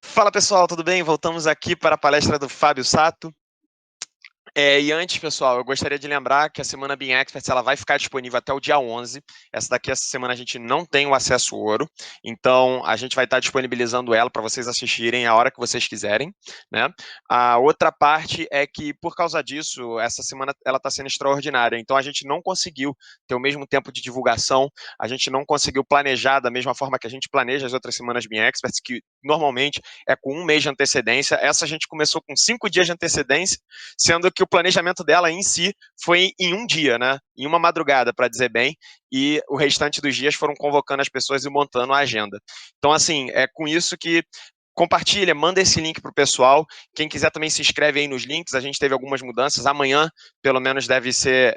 Fala pessoal, tudo bem? Voltamos aqui para a palestra do Fábio Sato. E antes, pessoal, eu gostaria de lembrar que a Semana Bean Experts ela vai ficar disponível até o dia 11. Essa semana a gente não tem o acesso ouro, então a gente vai estar disponibilizando ela para vocês assistirem a hora que vocês quiserem, né? A outra parte é que, por causa disso, essa semana ela está sendo extraordinária, então a gente não conseguiu ter o mesmo tempo de divulgação, a gente não conseguiu planejar da mesma forma que a gente planeja as outras semanas Bean Experts, que normalmente é com 1 mês de antecedência. Essa a gente começou com 5 dias de antecedência, sendo que o planejamento dela em si foi em um dia, né? Em uma madrugada, para dizer bem, e o restante dos dias foram convocando as pessoas e montando a agenda. Então, assim, é com isso que compartilha, manda esse link para o pessoal. Quem quiser também se inscreve aí nos links. A gente teve algumas mudanças. Amanhã, pelo menos, deve ser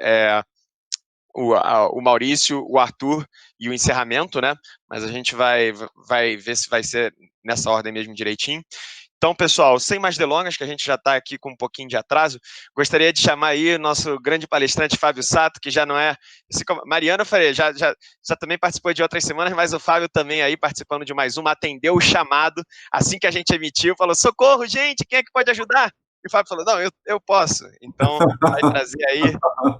o Maurício, o Arthur e o encerramento, né? Mas a gente vai ver se vai ser nessa ordem mesmo direitinho. Então, pessoal, sem mais delongas, que a gente já está aqui com um pouquinho de atraso, gostaria de chamar aí o nosso grande palestrante, Fábio Sato, que já não é... Mariana, eu falei, já também participou de outras semanas, mas o Fábio também aí participando de mais uma, atendeu o chamado, assim que a gente emitiu, falou, socorro, gente, quem é que pode ajudar? E o Fábio falou, não, eu posso. Então, vai trazer aí a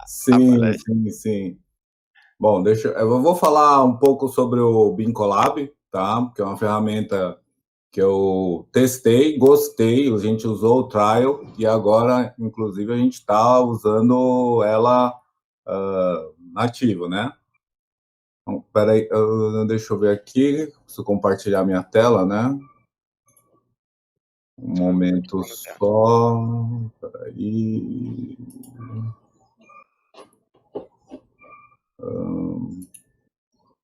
Sim, palestra. sim, sim. Bom, eu vou falar um pouco sobre o BeanCollab, tá? Que é uma ferramenta que eu testei, gostei, a gente usou o trial e agora, inclusive, a gente está usando ela nativa, né? Então, peraí, deixa eu ver aqui, preciso compartilhar minha tela, né? Um momento só, peraí...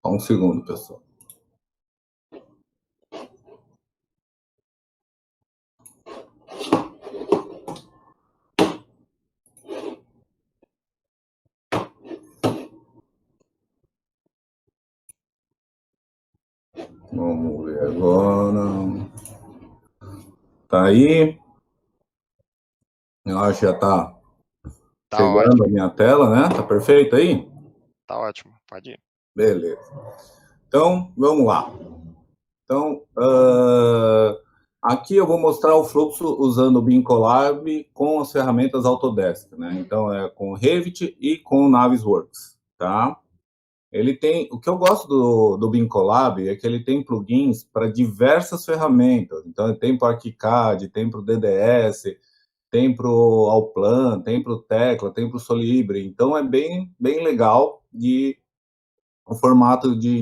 Só um segundo, pessoal. Vamos ver agora. Tá aí. Eu acho que já tá chegando ótimo. a minha tela, né? Tá perfeito aí? Tá ótimo, pode ir. Beleza. Então, vamos lá. Então, aqui eu vou mostrar o fluxo usando o BeanCollab com as ferramentas Autodesk, né? Então, é com Revit e com Navisworks, tá? O que eu gosto do BeanCollab é que ele tem plugins para diversas ferramentas. Então, tem para o ArchiCAD, tem para o DDS, tem para o Allplan, tem para o Tecla, tem para o Solibre. Então, é bem legal e o formato de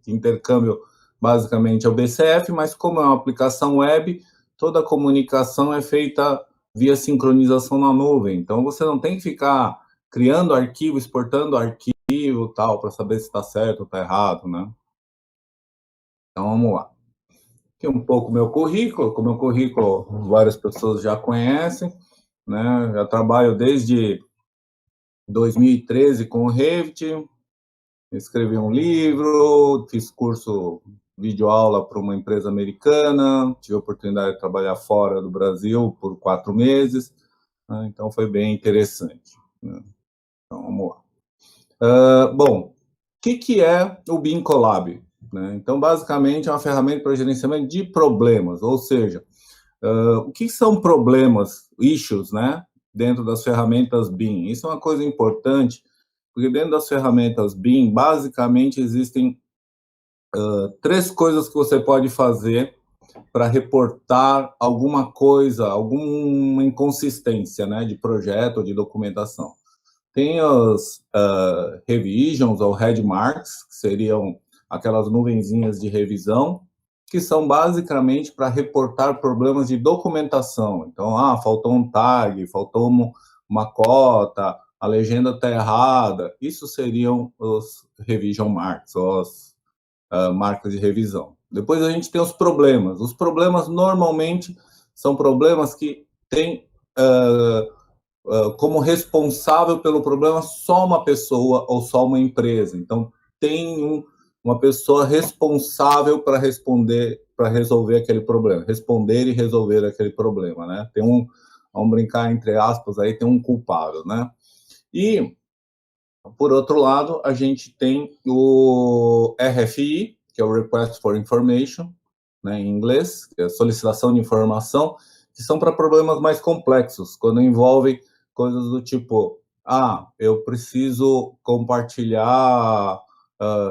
intercâmbio basicamente é o BCF, mas como é uma aplicação web, toda a comunicação é feita via sincronização na nuvem. Então, você não tem que ficar criando arquivo, exportando arquivo, tal, para saber se está certo ou está errado, né? Então, vamos lá. Aqui um pouco meu currículo. Com meu currículo, várias pessoas já conhecem, né? Já trabalho desde 2013 com o Revit, escrevi um livro, fiz curso, videoaula para uma empresa americana, tive a oportunidade de trabalhar fora do Brasil por 4 meses, né? Então foi bem interessante, né? Então, vamos lá. Bom, o que é o BeanCollab, né? Então, basicamente, é uma ferramenta para gerenciamento de problemas, ou seja, o que são problemas, issues, né, dentro das ferramentas Bean? Isso é uma coisa importante, porque dentro das ferramentas Bean, basicamente, existem 3 coisas que você pode fazer para reportar alguma coisa, alguma inconsistência, né, de projeto ou de documentação. Tem os revisions ou headmarks, que seriam aquelas nuvenzinhas de revisão, que são basicamente para reportar problemas de documentação. Então, faltou um tag, faltou uma cota, a legenda está errada. Isso seriam os revision marks, os marcas de revisão. Depois a gente tem os problemas. Os problemas normalmente são problemas que têm como responsável pelo problema só uma pessoa ou só uma empresa. Então, tem uma pessoa responsável para resolver aquele problema, responder e resolver aquele problema, né? Vamos brincar entre aspas aí, tem um culpado, né? E Por outro lado, a gente tem o RFI, que é o Request for Information, né, em inglês, que é a solicitação de informação, que são para problemas mais complexos, quando envolvem coisas do tipo, eu preciso compartilhar,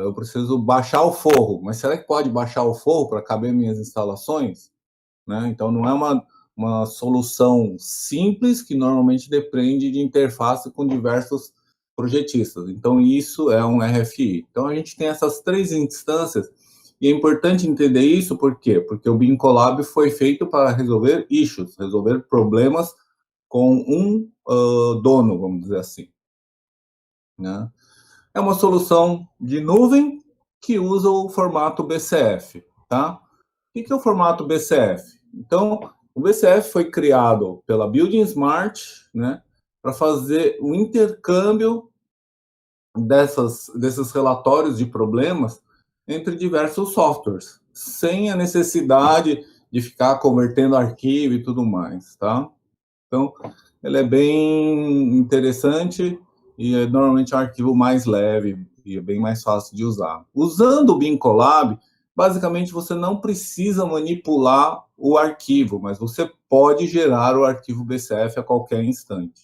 eu preciso baixar o forro, mas será que pode baixar o forro para caber minhas instalações? Né? Então, não é uma solução simples, que normalmente depende de interface com diversos projetistas. Então, isso é um RFI. Então, a gente tem essas três instâncias, e é importante entender isso, por quê? Porque o BIM Collab foi feito para resolver issues, resolver problemas com um dono, vamos dizer assim. Né? É uma solução de nuvem que usa o formato BCF. Tá? O que é o formato BCF? Então, o BCF foi criado pela Building Smart, né, para fazer o intercâmbio desses relatórios de problemas entre diversos softwares, sem a necessidade de ficar convertendo arquivo e tudo mais, tá? Então, ele é bem interessante e é normalmente um arquivo mais leve e é bem mais fácil de usar. Usando o BIM Collab, basicamente você não precisa manipular o arquivo, mas você pode gerar o arquivo BCF a qualquer instante.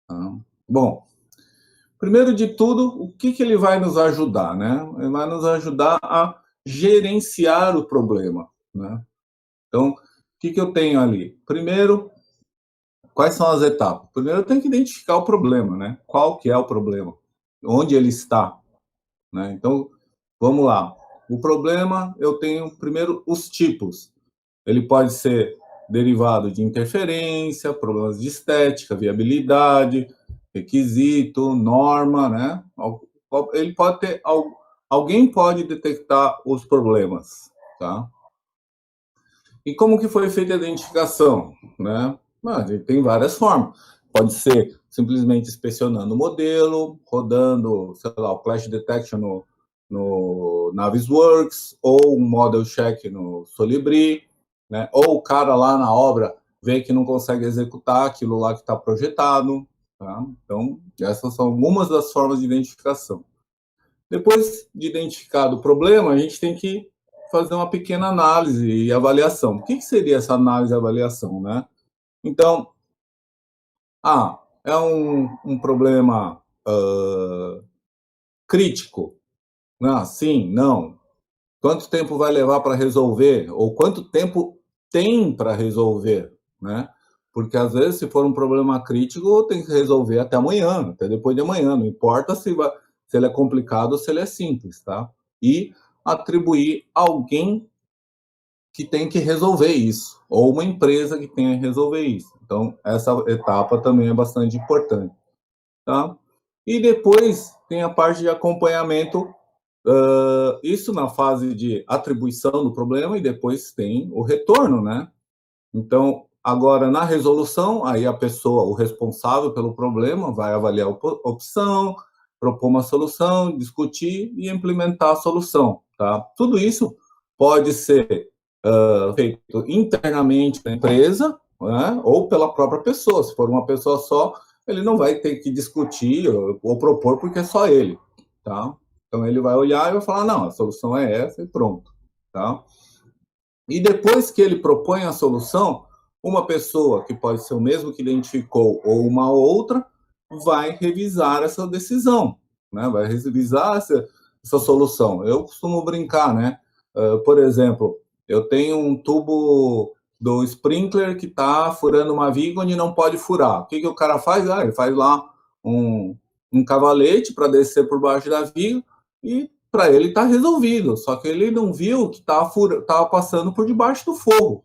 Tá? Bom, primeiro de tudo, o que ele vai nos ajudar, né? Ele vai nos ajudar a gerenciar o problema, né? Então, o que eu tenho ali? Primeiro, quais são as etapas? Primeiro, eu tenho que identificar o problema, né? Qual que é o problema? Onde ele está? Né? Então, vamos lá. O problema, eu tenho primeiro os tipos. Ele pode ser derivado de interferência, problemas de estética, viabilidade, requisito, norma, né? Ele pode ter, alguém pode detectar os problemas, tá? E como que foi feita a identificação, né? Tem várias formas. Pode ser simplesmente inspecionando o modelo, rodando, sei lá, o Clash Detection no Navisworks, ou um Model Check no Solibri, né? Ou o cara lá na obra vê que não consegue executar aquilo lá que está projetado, tá? Então, essas são algumas das formas de identificação. Depois de identificado o problema, a gente tem que fazer uma pequena análise e avaliação. O que seria essa análise e avaliação, né? Então, é um problema crítico? Sim, não. Quanto tempo vai levar para resolver? Ou quanto tempo tem para resolver, né? Porque, às vezes, se for um problema crítico, tem que resolver até amanhã, até depois de amanhã. Não importa se ele é complicado ou se ele é simples, tá? E atribuir alguém que tem que resolver isso, ou uma empresa que tenha que resolver isso. Então, essa etapa também é bastante importante, tá? E depois tem a parte de acompanhamento, isso na fase de atribuição do problema, e depois tem o retorno, né? Então, agora, na resolução, aí a pessoa, o responsável pelo problema, vai avaliar a opção, propor uma solução, discutir e implementar a solução, tá? Tudo isso pode ser feito internamente na empresa, né, ou pela própria pessoa. Se for uma pessoa só, ele não vai ter que discutir ou propor, porque é só ele, tá? Então, ele vai olhar e vai falar, não, a solução é essa e pronto, tá? E depois que ele propõe a solução, uma pessoa, que pode ser o mesmo que identificou ou uma outra, vai revisar essa decisão, né? Vai revisar essa solução. Eu costumo brincar, né? Por exemplo, eu tenho um tubo do sprinkler que está furando uma viga onde não pode furar. O que o cara faz? Ele faz lá um cavalete para descer por baixo da viga e para ele está resolvido. Só que ele não viu que estava passando por debaixo do fogo.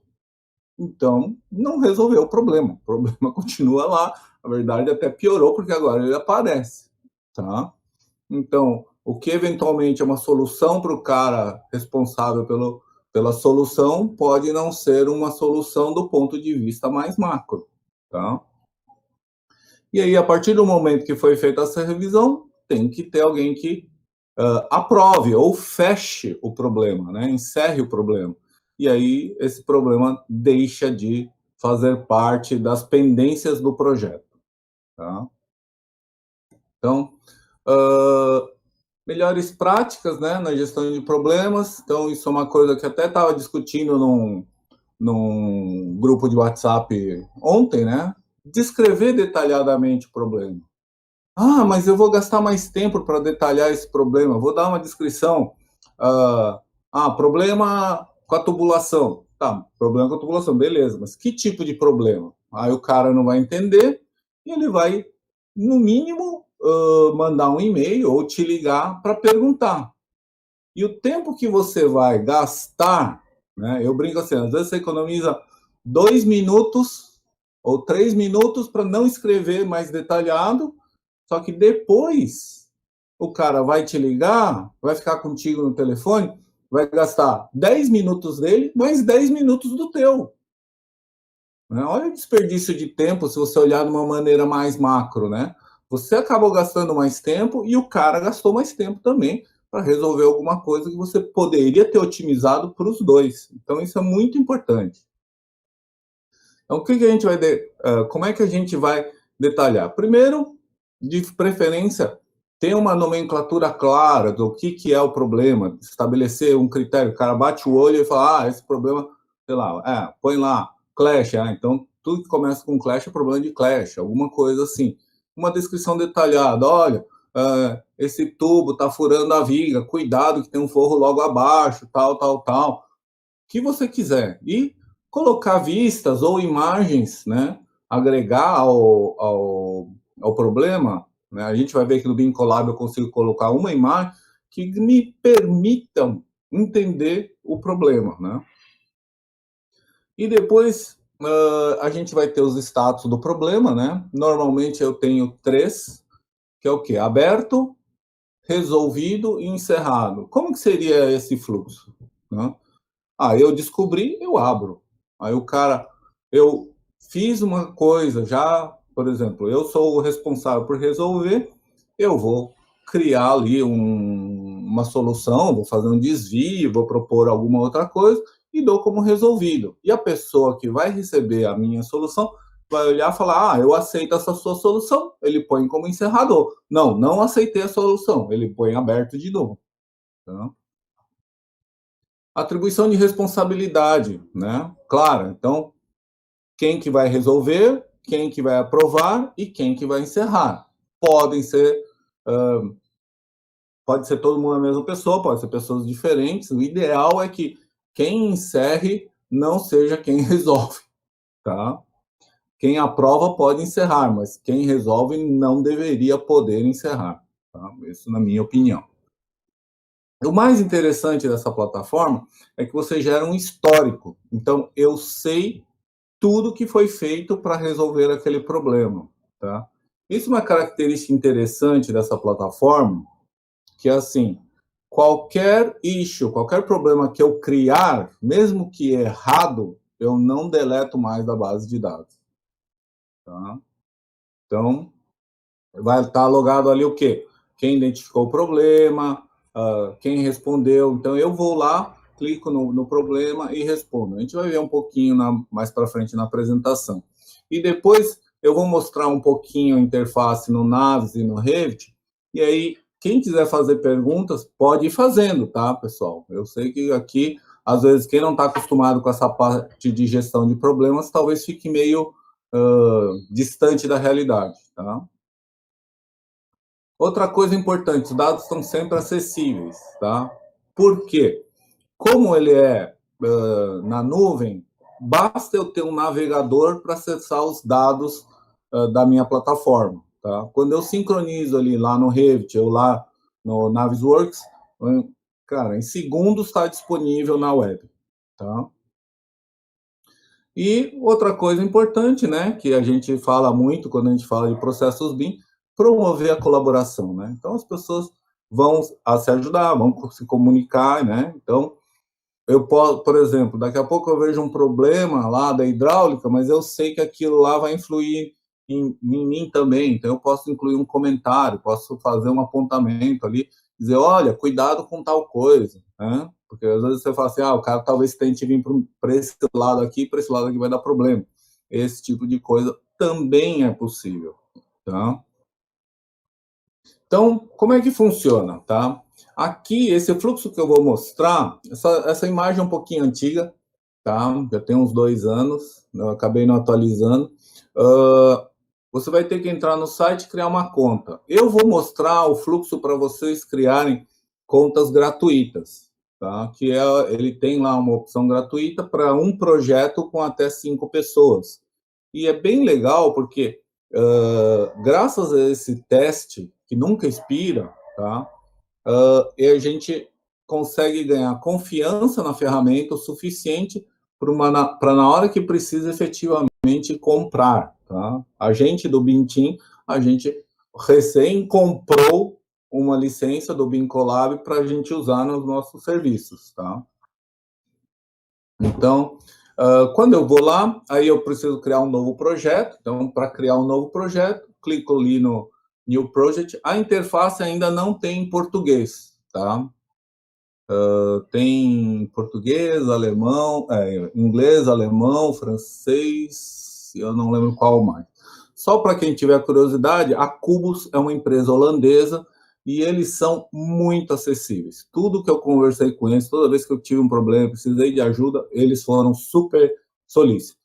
Então, não resolveu o problema. O problema continua lá. Na verdade, até piorou, porque agora ele aparece. Tá? Então, o que eventualmente é uma solução para o cara responsável pela solução pode não ser uma solução do ponto de vista mais macro. Tá? E aí, a partir do momento que foi feita essa revisão, tem que ter alguém que aprove ou feche o problema, né? Encerre o problema. E aí, esse problema deixa de fazer parte das pendências do projeto. Tá? Então, melhores práticas, né, na gestão de problemas. Então, isso é uma coisa que até estava discutindo num grupo de WhatsApp ontem, né? Descrever detalhadamente o problema. Ah, mas eu vou gastar mais tempo para detalhar esse problema. Vou dar uma descrição. Problema com a tubulação. Tá, problema com a tubulação, beleza. Mas que tipo de problema? Aí o cara não vai entender e ele vai, no mínimo, mandar um e-mail ou te ligar para perguntar. E o tempo que você vai gastar, né? Eu brinco assim, às vezes você economiza 2 minutos ou 3 minutos para não escrever mais detalhado, só que depois o cara vai te ligar, vai ficar contigo no telefone, vai gastar 10 minutos dele, mais 10 minutos do teu. Né? Olha o desperdício de tempo se você olhar de uma maneira mais macro, né? Você acabou gastando mais tempo e o cara gastou mais tempo também para resolver alguma coisa que você poderia ter otimizado para os dois. Então, isso é muito importante. Então, o que a gente vai como é que a gente vai detalhar? Primeiro, de preferência, ter uma nomenclatura clara do que é o problema, estabelecer um critério. O cara bate o olho e fala, esse problema, sei lá, põe lá, Clash, então tudo que começa com Clash é problema de Clash, alguma coisa assim. Uma descrição detalhada, olha, esse tubo está furando a viga, cuidado que tem um forro logo abaixo, tal, o que você quiser. E colocar vistas ou imagens, né, agregar ao problema, né, a gente vai ver que no BIM Collab eu consigo colocar uma imagem que me permitam entender o problema, né. E depois a gente vai ter os status do problema, né, normalmente eu tenho 3, que é o quê? Aberto, resolvido e encerrado. Como que seria esse fluxo? Né? Eu descobri, eu abro. Aí o cara, eu fiz uma coisa já, por exemplo, eu sou o responsável por resolver, eu vou criar ali uma solução, vou fazer um desvio, vou propor alguma outra coisa e dou como resolvido. E a pessoa que vai receber a minha solução vai olhar e falar, eu aceito essa sua solução, ele põe como encerrador. Não, não aceitei a solução, ele põe aberto de novo. Tá? Atribuição de responsabilidade, né? Claro, então, quem que vai resolver, quem que vai aprovar e quem que vai encerrar. Podem ser, pode ser todo mundo a mesma pessoa, pode ser pessoas diferentes. O ideal é que quem encerre não seja quem resolve, tá? Quem aprova pode encerrar, mas quem resolve não deveria poder encerrar, tá? Isso na minha opinião. O mais interessante dessa plataforma é que você gera um histórico. Então, eu sei tudo que foi feito para resolver aquele problema, tá? Isso é uma característica interessante dessa plataforma, que é assim, qualquer issue, qualquer problema que eu criar, mesmo que errado, eu não deleto mais da base de dados, tá? Então, vai estar logado ali o quê? Quem identificou o problema, quem respondeu. Então, eu vou lá, clico no problema e respondo. A gente vai ver um pouquinho mais para frente na apresentação. E depois eu vou mostrar um pouquinho a interface no Navis e no Revit. E aí, quem quiser fazer perguntas, pode ir fazendo, tá, pessoal? Eu sei que aqui, às vezes, quem não está acostumado com essa parte de gestão de problemas, talvez fique meio distante da realidade, tá? Outra coisa importante, os dados estão sempre acessíveis, tá? Por quê? Como ele é na nuvem, basta eu ter um navegador para acessar os dados da minha plataforma, tá? Quando eu sincronizo ali lá no Revit ou lá no Navisworks, cara, em segundos está disponível na web, tá? E outra coisa importante, né, que a gente fala muito quando a gente fala de processos BIM, promover a colaboração, né? Então as pessoas vão se ajudar, vão se comunicar, né? Então eu posso, por exemplo, daqui a pouco eu vejo um problema lá da hidráulica, mas eu sei que aquilo lá vai influir em mim também, então eu posso incluir um comentário, posso fazer um apontamento ali, dizer, olha, cuidado com tal coisa, né? Porque às vezes você fala assim, o cara talvez tente vir para esse lado aqui, para esse lado aqui vai dar problema. Esse tipo de coisa também é possível, tá? Então, como é que funciona, tá? Aqui, esse fluxo que eu vou mostrar, essa imagem é um pouquinho antiga, tá? Já tem uns 2 anos, eu acabei não atualizando. Você vai ter que entrar no site e criar uma conta. Eu vou mostrar o fluxo para vocês criarem contas gratuitas, tá? Ele tem lá uma opção gratuita para um projeto com até 5 pessoas. E é bem legal porque, graças a esse teste, que nunca expira, tá? E a gente consegue ganhar confiança na ferramenta o suficiente para na hora que precisa efetivamente comprar, tá? A gente do Bintim, a gente recém comprou uma licença do BinColab para a gente usar nos nossos serviços, tá? Então, quando eu vou lá, aí eu preciso criar um novo projeto. Então, para criar um novo projeto, clico ali no New Project. A interface ainda não tem em português, tá? Tem português, alemão, inglês, alemão, francês, eu não lembro qual mais. Só para quem tiver curiosidade, a Cubus é uma empresa holandesa e eles são muito acessíveis. Tudo que eu conversei com eles, toda vez que eu tive um problema, precisei de ajuda, eles foram super solícitos.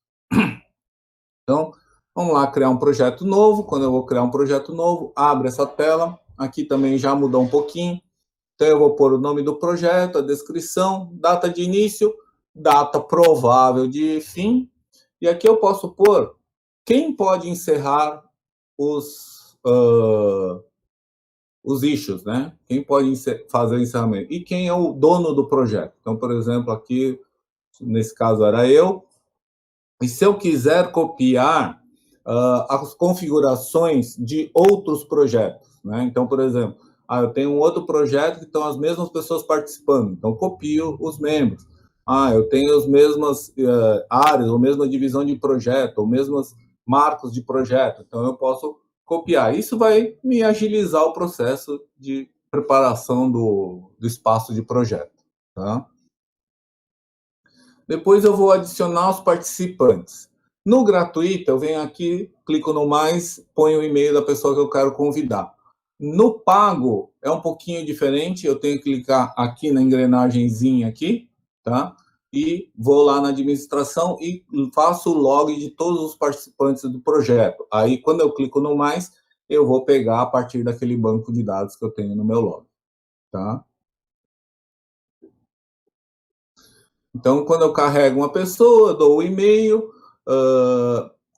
Então, vamos lá criar um projeto novo. Quando eu vou criar um projeto novo, abre essa tela. Aqui também já mudou um pouquinho. Então, eu vou pôr o nome do projeto, a descrição, data de início, data provável de fim. E aqui eu posso pôr quem pode encerrar os issues, né? Quem pode fazer o encerramento. E quem é o dono do projeto. Então, por exemplo, aqui, nesse caso era eu. E se eu quiser copiar as configurações de outros projetos, né? Então, por exemplo, eu tenho um outro projeto que estão as mesmas pessoas participando, então copio os membros. Eu tenho as mesmas áreas, ou mesma divisão de projeto, ou mesmas marcos de projeto, então eu posso copiar. Isso vai me agilizar o processo de preparação do espaço de projeto, tá? Depois eu vou adicionar os participantes. No gratuito, eu venho aqui, clico no mais, ponho o e-mail da pessoa que eu quero convidar. No pago, é um pouquinho diferente, eu tenho que clicar aqui na engrenagemzinha aqui, tá? E vou lá na administração e faço o log de todos os participantes do projeto. Aí, quando eu clico no mais, eu vou pegar a partir daquele banco de dados que eu tenho no meu log, tá? Então, quando eu carrego uma pessoa, eu dou o e-mail,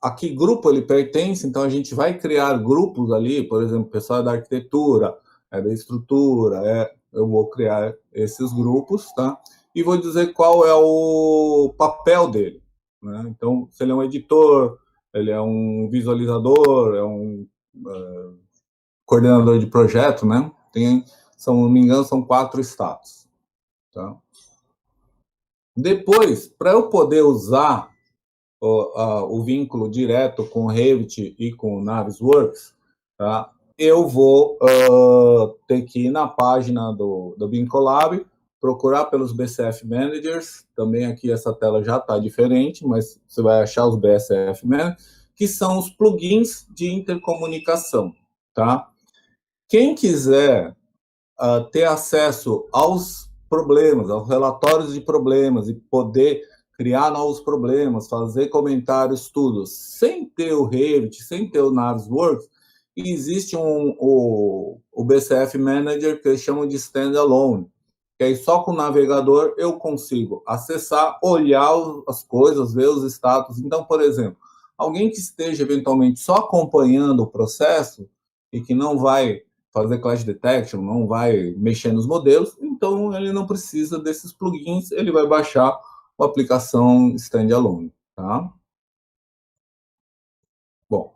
a que grupo ele pertence, então a gente vai criar grupos ali, por exemplo, pessoal da arquitetura, da estrutura, eu vou criar esses grupos, tá? E vou dizer qual é o papel dele, né? Então, se ele é um editor, ele é um visualizador, é um coordenador de projeto, né? Se não me engano, são 4 status, tá? Depois, para eu poder usar o vínculo direto com o Revit e com o Navisworks, tá? Eu vou ter que ir na página do BinColab, procurar pelos BCF Managers, também aqui essa tela já está diferente, mas você vai achar os BCF Managers, que são os plugins de intercomunicação, tá? Quem quiser ter acesso aos problemas, aos relatórios de problemas e poder criar novos problemas, fazer comentários, tudo, sem ter o Revit, sem ter o Navisworks, existe o BCF Manager que eles chamam de standalone, que aí só com o navegador eu consigo acessar, olhar as coisas, ver os status. Então, por exemplo, alguém que esteja eventualmente só acompanhando o processo e que não vai fazer clash detection, não vai mexer nos modelos, então ele não precisa desses plugins, ele vai baixar a aplicação standalone, tá? Bom,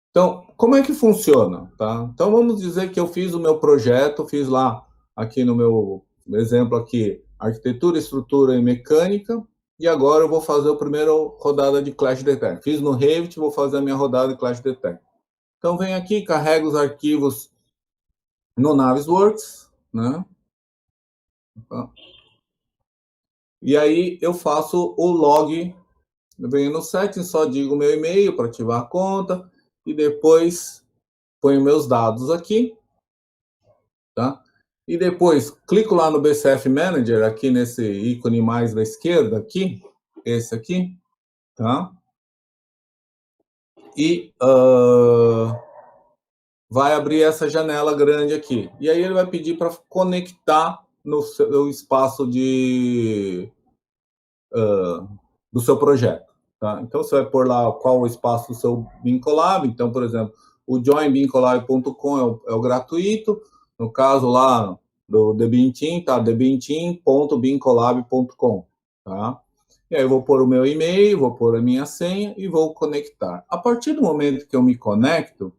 então, como é que funciona, tá? Então, vamos dizer que eu fiz o meu projeto, fiz lá, aqui no meu exemplo aqui, arquitetura, estrutura e mecânica, e agora eu vou fazer a primeira rodada de clash detection. Fiz no Revit, vou fazer a minha rodada de clash detection. Então, venho aqui, carrego os arquivos no Navisworks, né? E aí eu faço o log, eu venho no setting, só digo meu e-mail para ativar a conta, e depois ponho meus dados aqui, tá? E depois clico lá no BCF Manager, aqui nesse ícone mais da esquerda, aqui, esse aqui, tá? E vai abrir essa janela grande aqui. E aí ele vai pedir para conectar no seu espaço do seu projeto. Tá? Então, você vai pôr lá qual o espaço do seu Bincolab. Então, por exemplo, o joinbincolab.com é o gratuito. No caso lá do Debinteam, tá? debinteam.bincolab.com. Tá? E aí eu vou pôr o meu e-mail, vou pôr a minha senha e vou conectar. A partir do momento que eu me conecto,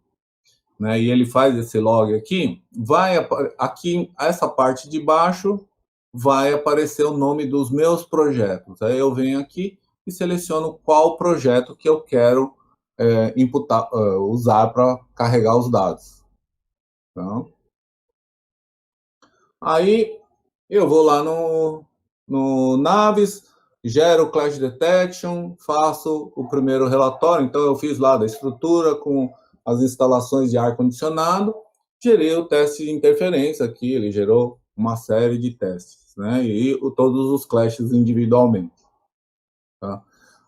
né, e ele faz esse log aqui, vai aqui, essa parte de baixo, vai aparecer o nome dos meus projetos. Aí eu venho aqui e seleciono qual projeto que eu quero imputar, usar para carregar os dados. Então, aí eu vou lá no Naves, gero o Clash Detection, faço o primeiro relatório. Então, eu fiz lá da estrutura com as instalações de ar-condicionado, gerei o teste de interferência aqui, ele gerou uma série de testes, né? E todos os clashes individualmente. Tá?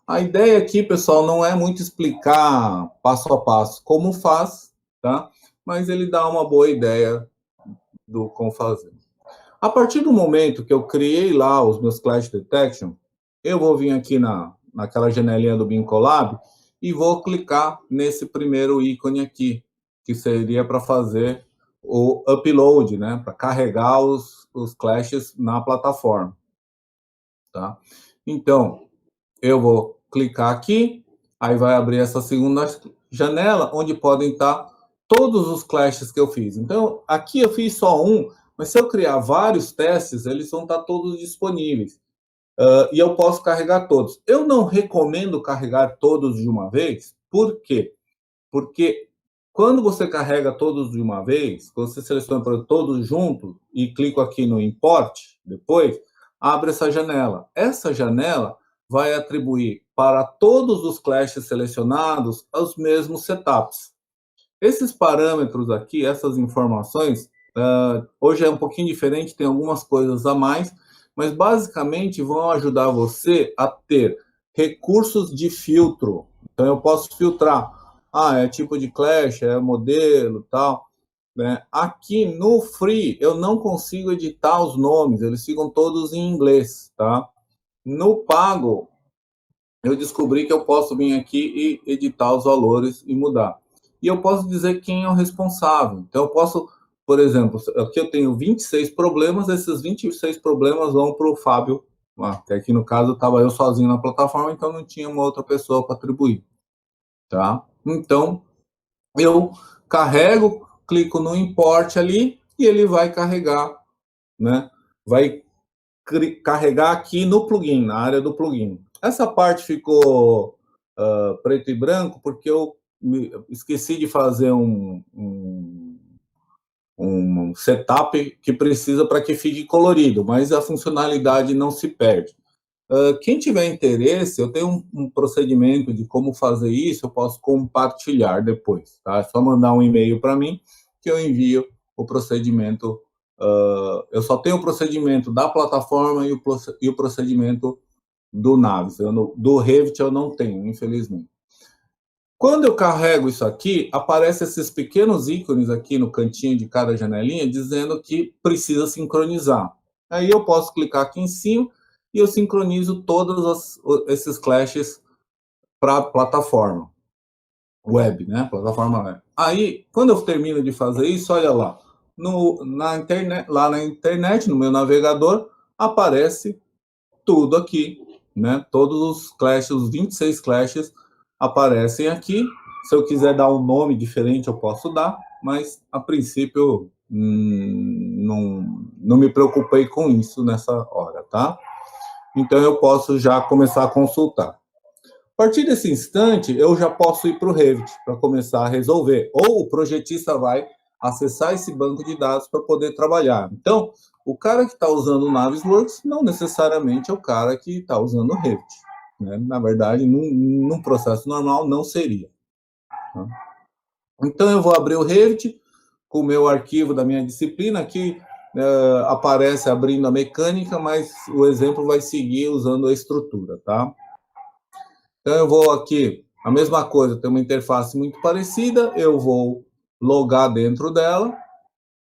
A ideia aqui, pessoal, não é muito explicar passo a passo como faz, tá? Mas ele dá uma boa ideia do como fazer. A partir do momento que eu criei lá os meus Clash Detection, eu vou vir aqui naquela janelinha do Bincolab e vou clicar nesse primeiro ícone aqui, que seria para fazer o upload, né? Para carregar os clashes na plataforma. Tá? Então, eu vou clicar aqui, aí vai abrir essa segunda janela, onde podem estar todos os clashes que eu fiz. Então, aqui eu fiz só um, mas se eu criar vários testes, eles vão estar todos disponíveis. E eu posso carregar todos. Eu não recomendo carregar todos de uma vez. Por quê? Porque quando você carrega todos de uma vez, você seleciona para todos juntos e clico aqui no Import, depois, abre essa janela. Essa janela vai atribuir para todos os clashes selecionados os mesmos setups. Esses parâmetros aqui, essas informações, hoje é um pouquinho diferente, tem algumas coisas a mais, mas basicamente vão ajudar você a ter recursos de filtro. Então, eu posso filtrar, é tipo de clash, é modelo, tal. Né? Aqui no Free, eu não consigo editar os nomes, eles ficam todos em inglês, tá? No Pago, eu descobri que eu posso vir aqui e editar os valores e mudar. E eu posso dizer quem é o responsável. Então, eu posso, por exemplo, aqui eu tenho 26 problemas, esses 26 problemas vão para o Fábio, que aqui no caso estava eu sozinho na plataforma, então não tinha uma outra pessoa para atribuir. Tá? Então, eu carrego, clico no import ali e ele vai carregar, né? Vai carregar aqui no plugin, na área do plugin. Essa parte ficou preto e branco porque eu esqueci de fazer um setup que precisa para que fique colorido, mas a funcionalidade não se perde. Quem tiver interesse, eu tenho um procedimento de como fazer isso, eu posso compartilhar depois, tá? É só mandar um e-mail para mim que eu envio o procedimento. Eu só tenho o procedimento da plataforma e o procedimento do Navis. Do Revit eu não tenho, infelizmente. Quando eu carrego isso aqui, aparecem esses pequenos ícones aqui no cantinho de cada janelinha, dizendo que precisa sincronizar. Aí eu posso clicar aqui em cima e eu sincronizo todos esses clashes para a plataforma web, né? Plataforma web. Aí, quando eu termino de fazer isso, olha lá, lá na internet, no meu navegador, aparece tudo aqui, né? Todos os clashes, os 26 clashes aparecem aqui. Se eu quiser dar um nome diferente, eu posso dar, mas a princípio não me preocupei com isso nessa hora, tá? Então eu posso já começar a consultar. A partir desse instante, eu já posso ir para o Revit para começar a resolver. Ou o projetista vai acessar esse banco de dados para poder trabalhar. Então, o cara que está usando o Navisworks não necessariamente é o cara que está usando o Revit. Né? Na verdade, num processo normal, não seria. Tá? Então, eu vou abrir o Revit com o meu arquivo da minha disciplina. Aqui aparece abrindo a mecânica, mas o exemplo vai seguir usando a estrutura, tá? Então, eu vou aqui, a mesma coisa, tem uma interface muito parecida, eu vou logar dentro dela,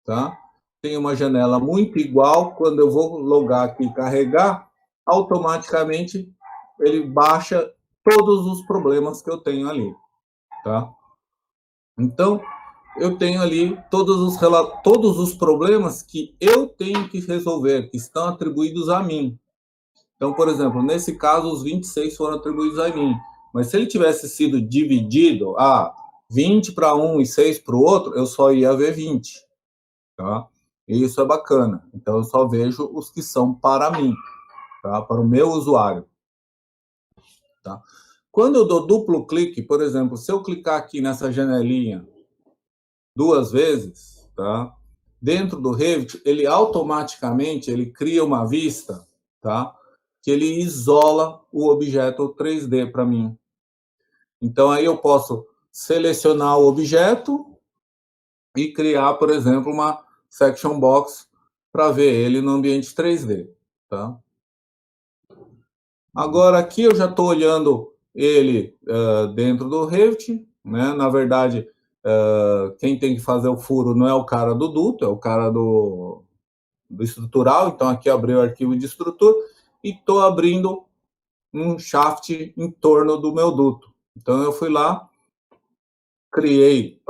tá? Tem uma janela muito igual, quando eu vou logar aqui e carregar, automaticamente ele baixa todos os problemas que eu tenho ali, tá? Então, eu tenho ali todos os problemas que eu tenho que resolver, que estão atribuídos a mim. Então, por exemplo, nesse caso, os 26 foram atribuídos a mim. Mas se ele tivesse sido dividido, 20 para um e 6 para o outro, eu só ia ver 20. Tá? E isso é bacana. Então, eu só vejo os que são para mim, tá? Para o meu usuário. Tá? Quando eu dou duplo clique, por exemplo, se eu clicar aqui nessa janelinha 2 vezes, tá? Dentro do Revit, ele automaticamente ele cria uma vista, tá? Que ele isola o objeto 3D para mim. Então, aí eu posso selecionar o objeto e criar, por exemplo, uma section box para ver ele no ambiente 3D, tá? Agora, aqui eu já estou olhando ele dentro do Revit, né? Na verdade, quem tem que fazer o furo não é o cara do duto, é o cara do estrutural. Então, aqui eu abri o arquivo de estrutura e estou abrindo um shaft em torno do meu duto. Então, eu fui lá, criei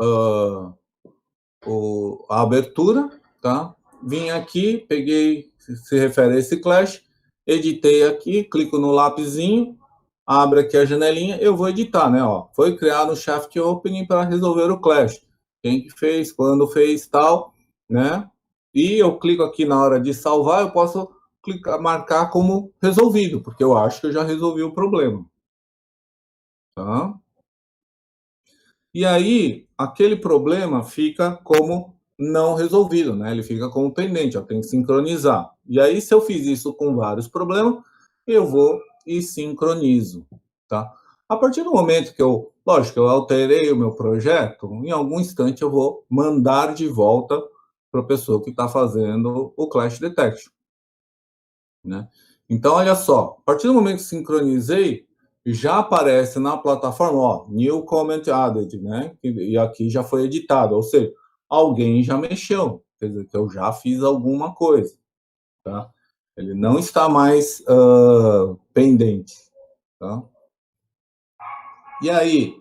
a abertura, tá? Vim aqui, peguei, se refere a esse clash, editei aqui, clico no lapisinho, abre aqui a janelinha, eu vou editar, né? Ó, foi criado um shaft opening para resolver o clash. Quem que fez, quando fez, tal, né? E eu clico aqui na hora de salvar, eu posso clicar, marcar como resolvido, porque eu acho que eu já resolvi o problema. Tá? E aí, aquele problema fica como não resolvido, né? Ele fica como pendente, eu tenho que sincronizar. E aí, se eu fiz isso com vários problemas, eu vou e sincronizo, tá? A partir do momento que lógico, eu alterei o meu projeto, em algum instante eu vou mandar de volta para a pessoa que está fazendo o Clash Detection, né? Então, olha só, a partir do momento que sincronizei, já aparece na plataforma, ó, new comment added, né? E aqui já foi editado, ou seja, alguém já mexeu, quer dizer, que eu já fiz alguma coisa, tá? Ele não está mais pendente, tá? E aí,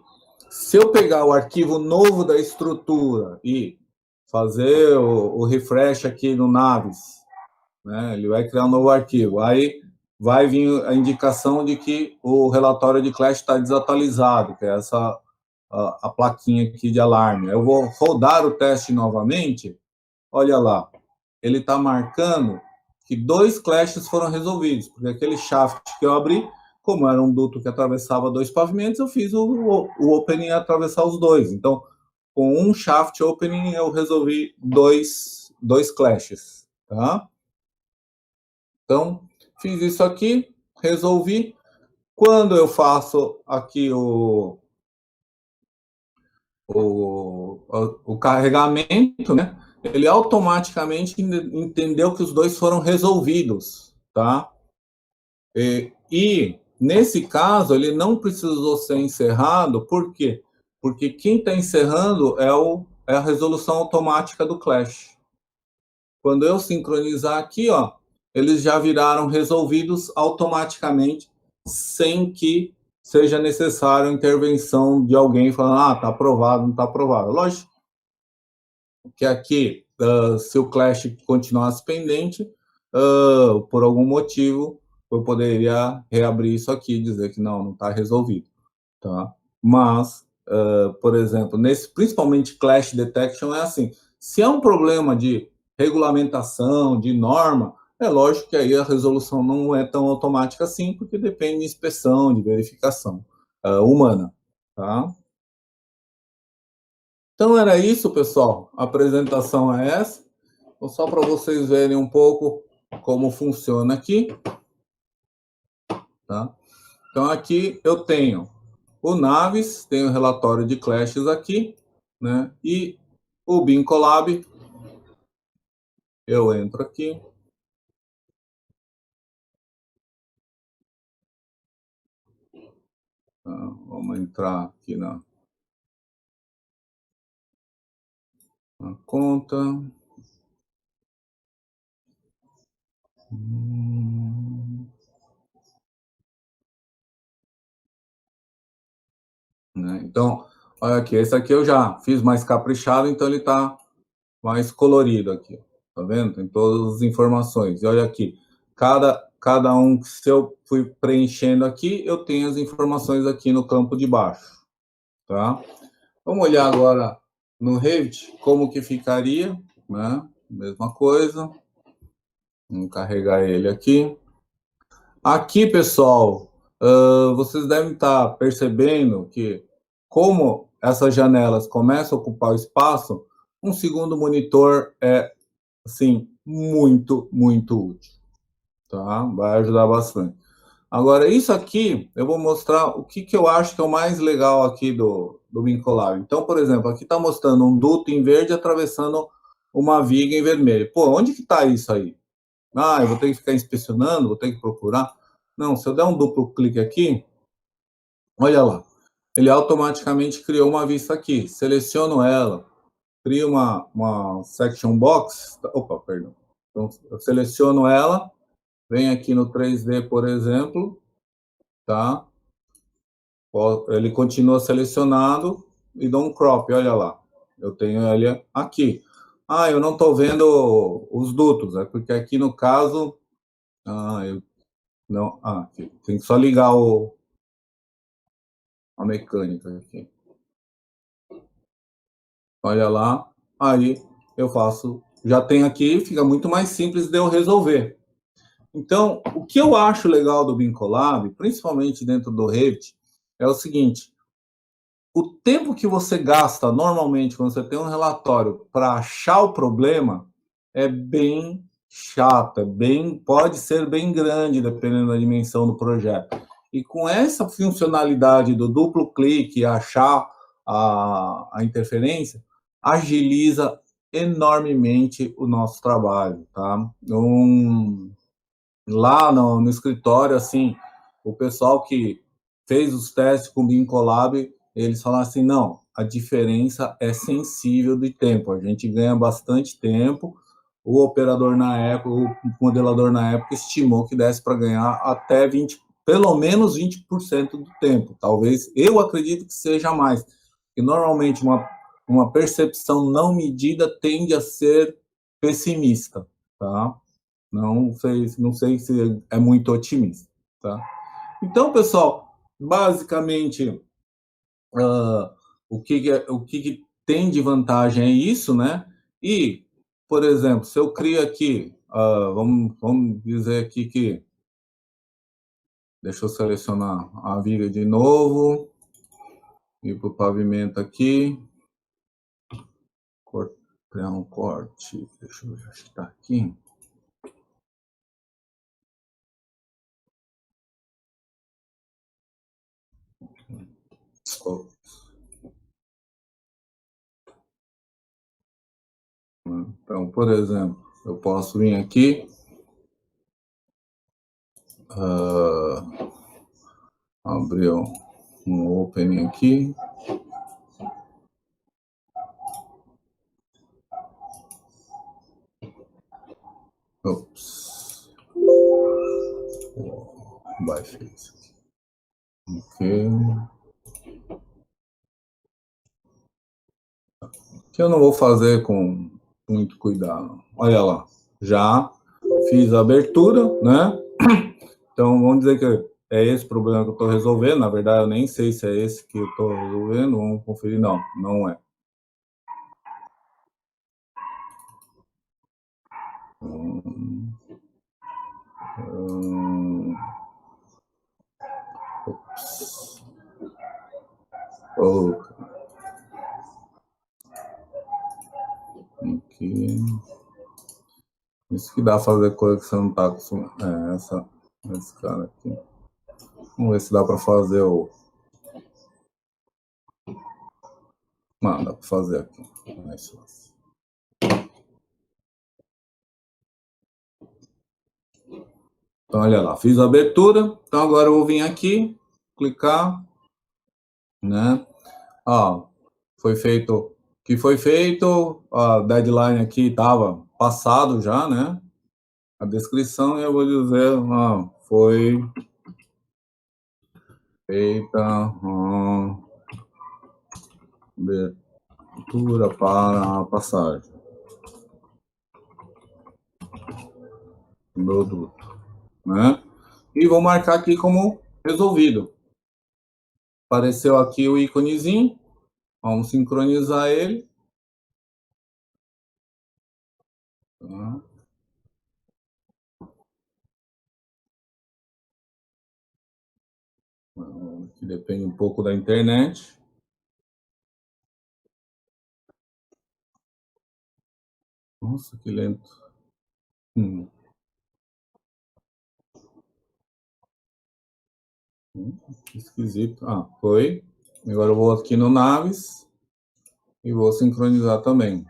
se eu pegar o arquivo novo da estrutura e fazer o refresh aqui no Navis, né? Ele vai criar um novo arquivo, aí vai vir a indicação de que o relatório de Clash está desatualizado, que é essa a plaquinha aqui de alarme. Eu vou rodar o teste novamente, olha lá, ele está marcando que 2 clashes foram resolvidos, porque aquele shaft que eu abri, como era um duto que atravessava 2 pavimentos, eu fiz o opening atravessar os 2. Então, com um shaft opening, eu resolvi dois clashes, tá? Então, fiz isso aqui, resolvi. Quando eu faço aqui o carregamento, né? Ele automaticamente entendeu que os 2 foram resolvidos, tá? E nesse caso, ele não precisou ser encerrado, por quê? Porque quem está encerrando é a resolução automática do Clash. Quando eu sincronizar aqui, ó, eles já viraram resolvidos automaticamente, sem que seja necessário a intervenção de alguém falando, tá aprovado, não tá aprovado. Lógico que aqui, se o Clash continuasse pendente, por algum motivo, eu poderia reabrir isso aqui e dizer que não está resolvido, tá? Mas, por exemplo, principalmente Clash Detection é assim, se é um problema de regulamentação, de norma, é lógico que aí a resolução não é tão automática assim, porque depende de inspeção, de verificação humana, tá? Então era isso, pessoal. A apresentação é essa. Então, só para vocês verem um pouco como funciona aqui, tá? Então aqui eu tenho o Navis, tenho o relatório de clashes aqui, né? E o Bincolab, eu entro aqui. Vamos entrar aqui na conta. Né? Então, olha aqui, esse aqui eu já fiz mais caprichado, então ele está mais colorido aqui, tá vendo? Tem todas as informações. E olha aqui, cada um, se eu fui preenchendo aqui, eu tenho as informações aqui no campo de baixo, tá? Vamos olhar agora no Revit como que ficaria, né? Mesma coisa. Vamos carregar ele aqui. Aqui, pessoal, vocês devem estar percebendo que, como essas janelas começam a ocupar o espaço, um segundo monitor é, assim, muito, muito útil, tá? Vai ajudar bastante. Agora, isso aqui, eu vou mostrar o que eu acho que é o mais legal aqui do Bincolab. Então, por exemplo, aqui está mostrando um duto em verde atravessando uma viga em vermelho. Pô, onde que está isso aí? Ah, eu vou ter que ficar inspecionando, vou ter que procurar. Não, se eu der um duplo clique aqui, olha lá, ele automaticamente criou uma vista aqui. Seleciono ela, crio uma section box. Opa, perdão. Então, eu seleciono ela, venho aqui no 3D, por exemplo, tá? Ele continua selecionado e dou um crop, olha lá. Eu tenho ele aqui. Ah, eu não estou vendo os dutos, é porque aqui no caso, eu não, aqui, tem que só ligar a mecânica aqui. Olha lá, aí eu faço, já tem aqui, fica muito mais simples de eu resolver. Então, o que eu acho legal do Bincolab, principalmente dentro do Revit, é o seguinte: o tempo que você gasta normalmente quando você tem um relatório para achar o problema é bem chato, pode ser bem grande dependendo da dimensão do projeto. E com essa funcionalidade do duplo clique, achar a interferência, agiliza enormemente o nosso trabalho, tá? Lá no escritório, assim, o pessoal que fez os testes com o Bincolab, eles falaram assim, não, a diferença é sensível de tempo, a gente ganha bastante tempo, o operador na época, o modelador na época estimou que desse para ganhar até 20, pelo menos 20% do tempo, talvez, eu acredito que seja mais, porque normalmente uma percepção não medida tende a ser pessimista, tá? Não sei se é muito otimista, tá? Então, pessoal, basicamente, o que tem de vantagem é isso, né? E, por exemplo, se eu crio aqui, vamos dizer aqui que, deixa eu selecionar a viga de novo, ir para o pavimento aqui, criar um corte, deixa eu ver, acho que está aqui. Então, por exemplo, eu posso vir aqui, abrir um opening aqui. Ops. Baixei isso aqui. Ok. Que eu não vou fazer com muito cuidado. Olha lá, já fiz a abertura, né? Então, vamos dizer que é esse problema que eu estou resolvendo. Na verdade, eu nem sei se é esse que eu estou resolvendo. Vamos conferir. Não, não é. Oh. Aqui. Isso que dá a fazer coisa que você não está acostumado. Esse cara aqui. Vamos ver se dá para fazer o Dá para fazer aqui. Mais fácil. Então, olha lá, fiz a abertura. Então, agora eu vou vir aqui, clicar, né? Foi feito o que foi feito, a deadline aqui estava passado já, né? A descrição, eu vou dizer, foi feita abertura para a passagem. Produto, né? E vou marcar aqui como resolvido. Apareceu aqui o íconezinho, vamos sincronizar ele. Tá. Que depende um pouco da internet. Nossa, que lento. Que esquisito. Foi. Agora eu vou aqui no Naves e vou sincronizar também.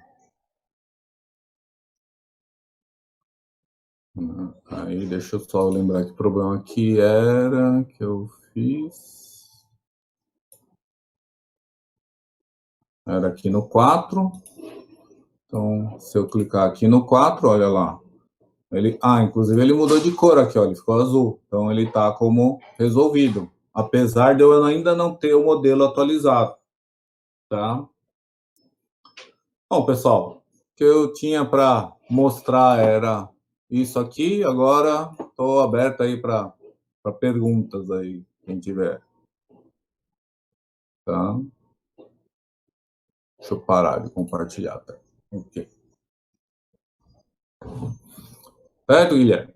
Aí, deixa eu só lembrar que problema que era que eu fiz. Era aqui no 4. Então, se eu clicar aqui no 4, olha lá. Inclusive ele mudou de cor aqui, ó, ele ficou azul. Então ele está como resolvido, apesar de eu ainda não ter o modelo atualizado, tá? Bom, pessoal, o que eu tinha para mostrar era isso aqui. Agora estou aberto aí para perguntas aí, quem tiver. Tá? Deixa eu parar de compartilhar. Tá? Ok. Certo, Guilherme?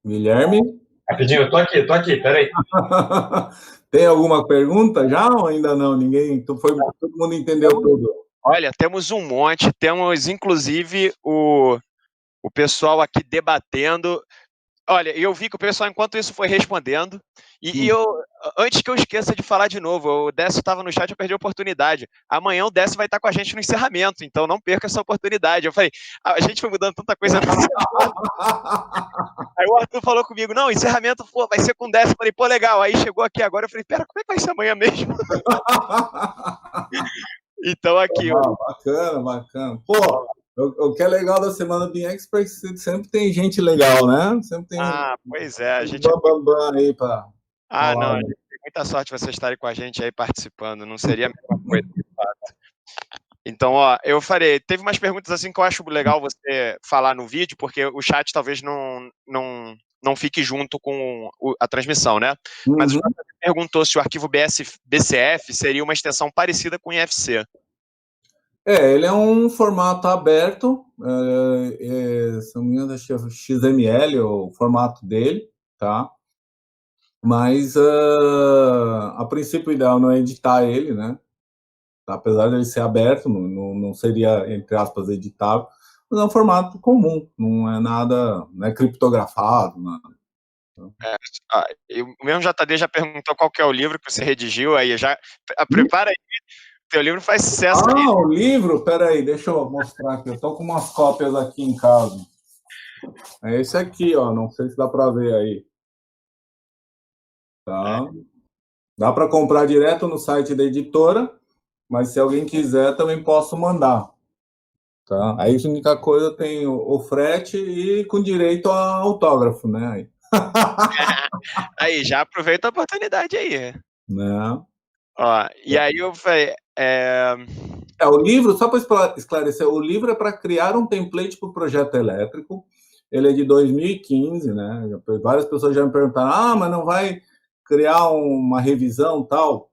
Guilherme? Rapidinho, eu tô aqui, peraí. Tem alguma pergunta já ou ainda não? Todo mundo entendeu tudo? Olha, temos um monte, temos inclusive o pessoal aqui debatendo. Olha, eu vi que o pessoal, enquanto isso, foi respondendo. E antes que eu esqueça de falar de novo, o Décio estava no chat, eu perdi a oportunidade. Amanhã o Décio vai estar com a gente no encerramento, então não perca essa oportunidade. Eu falei, a gente foi mudando tanta coisa no encerramento. Aí o Arthur falou comigo, não, encerramento vai ser com o Décio. Eu falei, pô, legal. Aí chegou aqui agora, eu falei, pera, como é que vai ser amanhã mesmo? Então aqui. Bacana. Pô, o que é legal da Semana BIM Expert, sempre tem gente legal, né? Sempre tem pois é, a gente... bambam aí para falar. Não, a gente tem muita sorte vocês estarem com a gente aí participando, não seria a mesma coisa, de fato. Então, eu farei. Teve umas perguntas assim que eu acho legal você falar no vídeo, porque o chat talvez não fique junto com a transmissão, né? Mas o Jota perguntou se o arquivo BCF seria uma extensão parecida com o IFC. Ele é um formato aberto, se não me engano, acho que é XML, o formato dele, tá? Mas, a princípio, o ideal não é editar ele, né? Apesar de ele ser aberto, não seria, entre aspas, editável, mas é um formato comum, não é nada, não é criptografado, nada. O mesmo JD já perguntou qual que é o livro que você redigiu, aí já prepara aí. Teu livro faz sucesso aí. O livro? Peraí, deixa eu mostrar aqui. Eu tô com umas cópias aqui em casa. É esse aqui, ó. Não sei se dá para ver aí. Tá? Dá para comprar direto no site da editora, mas se alguém quiser, também posso mandar. Tá? Aí a única coisa tem o frete e com direito a autógrafo, né? Aí, já aproveita a oportunidade aí. Né? E aí eu falei... O livro, só para esclarecer, o livro é para criar um template para o projeto elétrico. Ele é de 2015, né? Várias pessoas já me perguntaram, mas não vai criar uma revisão tal?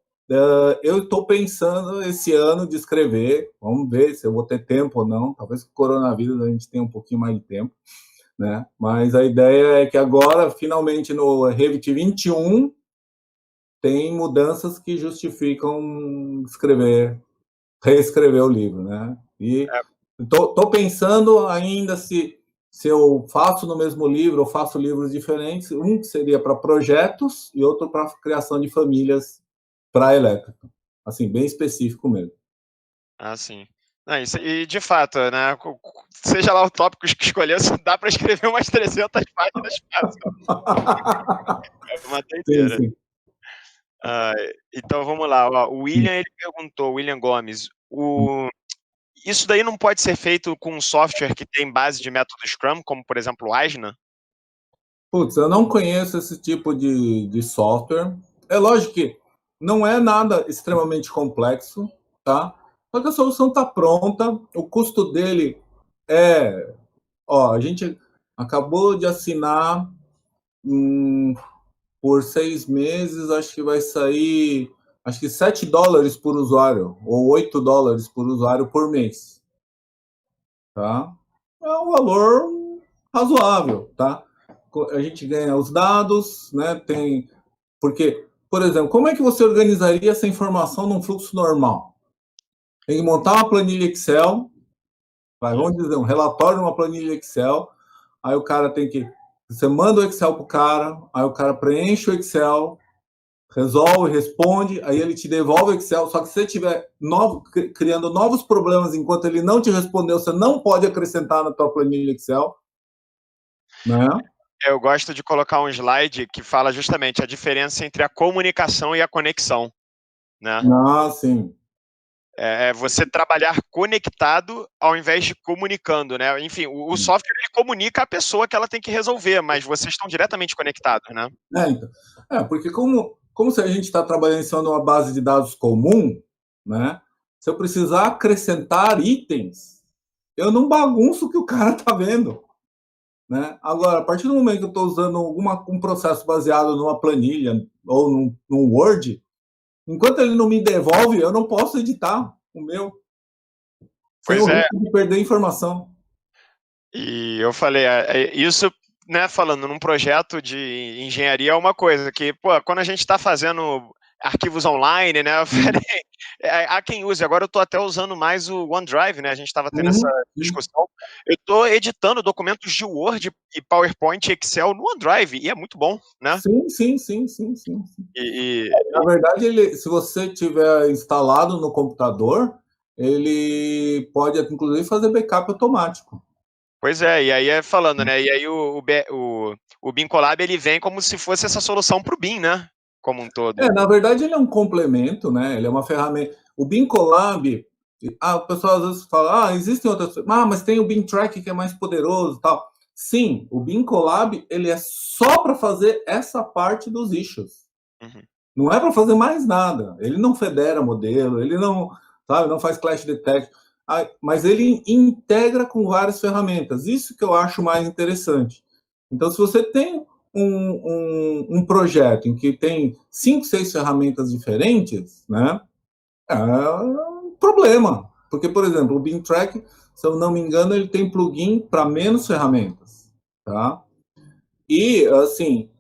Eu estou pensando esse ano de escrever, vamos ver se eu vou ter tempo ou não. Talvez com o coronavírus a gente tenha um pouquinho mais de tempo, né? Mas a ideia é que agora, finalmente, no Revit 21, tem mudanças que justificam reescrever o livro, né? E tô pensando ainda se se eu faço no mesmo livro, eu faço livros diferentes, um que seria para projetos e outro para criação de famílias para elétrica. Assim, bem específico mesmo. Ah, sim. Não, e de fato, né? Seja lá o tópico que escolher, dá para escrever umas 300 páginas fácil. É uma doideira. Sim, sim. Então vamos lá. Ó, o William ele perguntou, William Gomes, isso daí não pode ser feito com um software que tem base de método Scrum, como por exemplo o Asana? Putz, eu não conheço esse tipo de software. É lógico que não é nada extremamente complexo, tá? Só que a solução está pronta, o custo dele é... Ó, a gente acabou de assinar por 6 meses, acho que vai sair, acho que $7 por usuário, ou $8 por usuário por mês, tá? É um valor razoável, tá? A gente ganha os dados, né? Tem... Porque, por exemplo, como é que você organizaria essa informação num fluxo normal? Tem que montar uma planilha Excel, vamos dizer, um relatório numa planilha Excel, aí o cara tem que... Você manda o Excel pro cara, aí o cara preenche o Excel, resolve, responde, aí ele te devolve o Excel, só que se você estiver criando novos problemas enquanto ele não te respondeu, você não pode acrescentar na tua planilha Excel, né? Eu gosto de colocar um slide que fala justamente a diferença entre a comunicação e a conexão, né? Ah, sim. É você trabalhar conectado ao invés de comunicando, né? Enfim, o software ele comunica a pessoa que ela tem que resolver, mas vocês estão diretamente conectados, né? Então, porque como se a gente está trabalhando em cima de uma base de dados comum, né? Se eu precisar acrescentar itens, eu não bagunço o que o cara está vendo, né? Agora, a partir do momento que eu estou usando um processo baseado numa planilha ou num Word, enquanto ele não me devolve, eu não posso editar o meu, sem Pois o é. risco de perder informação. E eu falei, isso, né, falando num projeto de engenharia é uma coisa que, pô, quando a gente está fazendo arquivos online, né, eu falei, há quem use, agora eu estou até usando mais o OneDrive, né, a gente estava tendo essa discussão, eu estou editando documentos de Word e PowerPoint e Excel no OneDrive, e é muito bom, né? Sim. E, Na verdade, se você tiver instalado no computador, ele pode, inclusive, fazer backup automático. Pois é, e aí falando, né, e aí o BIM Collab, ele vem como se fosse essa solução para o BIM, né, como um todo. Na verdade, ele é um complemento, né? Ele é uma ferramenta. O BIM Collab, o pessoal às vezes fala, existem outras, mas tem o BIM Track que é mais poderoso, tal. Sim, o BIM Collab, ele é só para fazer essa parte dos issues. Uhum. Não é para fazer mais nada. Ele não federa modelo, ele não, sabe, não faz clash detect, mas ele integra com várias ferramentas. Isso que eu acho mais interessante. Então, se você tem um projeto em que tem 5, 6 ferramentas diferentes, né, é um problema. Porque, por exemplo, o BIM Track, se eu não me engano, ele tem plugin para menos ferramentas, tá? E, assim,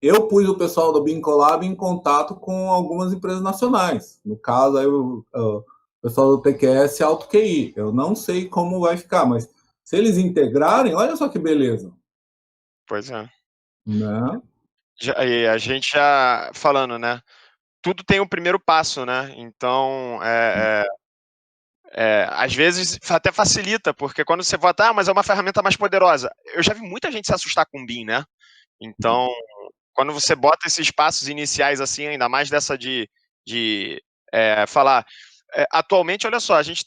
eu pus o pessoal do BIM Collab em contato com algumas empresas nacionais. No caso, aí o pessoal do TQS AutoQI. Eu não sei como vai ficar, mas se eles integrarem, olha só que beleza. Pois é. Né? E a gente já falando, né? Tudo tem o primeiro passo, né? Então, às vezes até facilita, porque quando você vota, mas é uma ferramenta mais poderosa. Eu já vi muita gente se assustar com o BIM, né? Então, quando você bota esses passos iniciais assim, ainda mais dessa de falar. Atualmente, olha só, a gente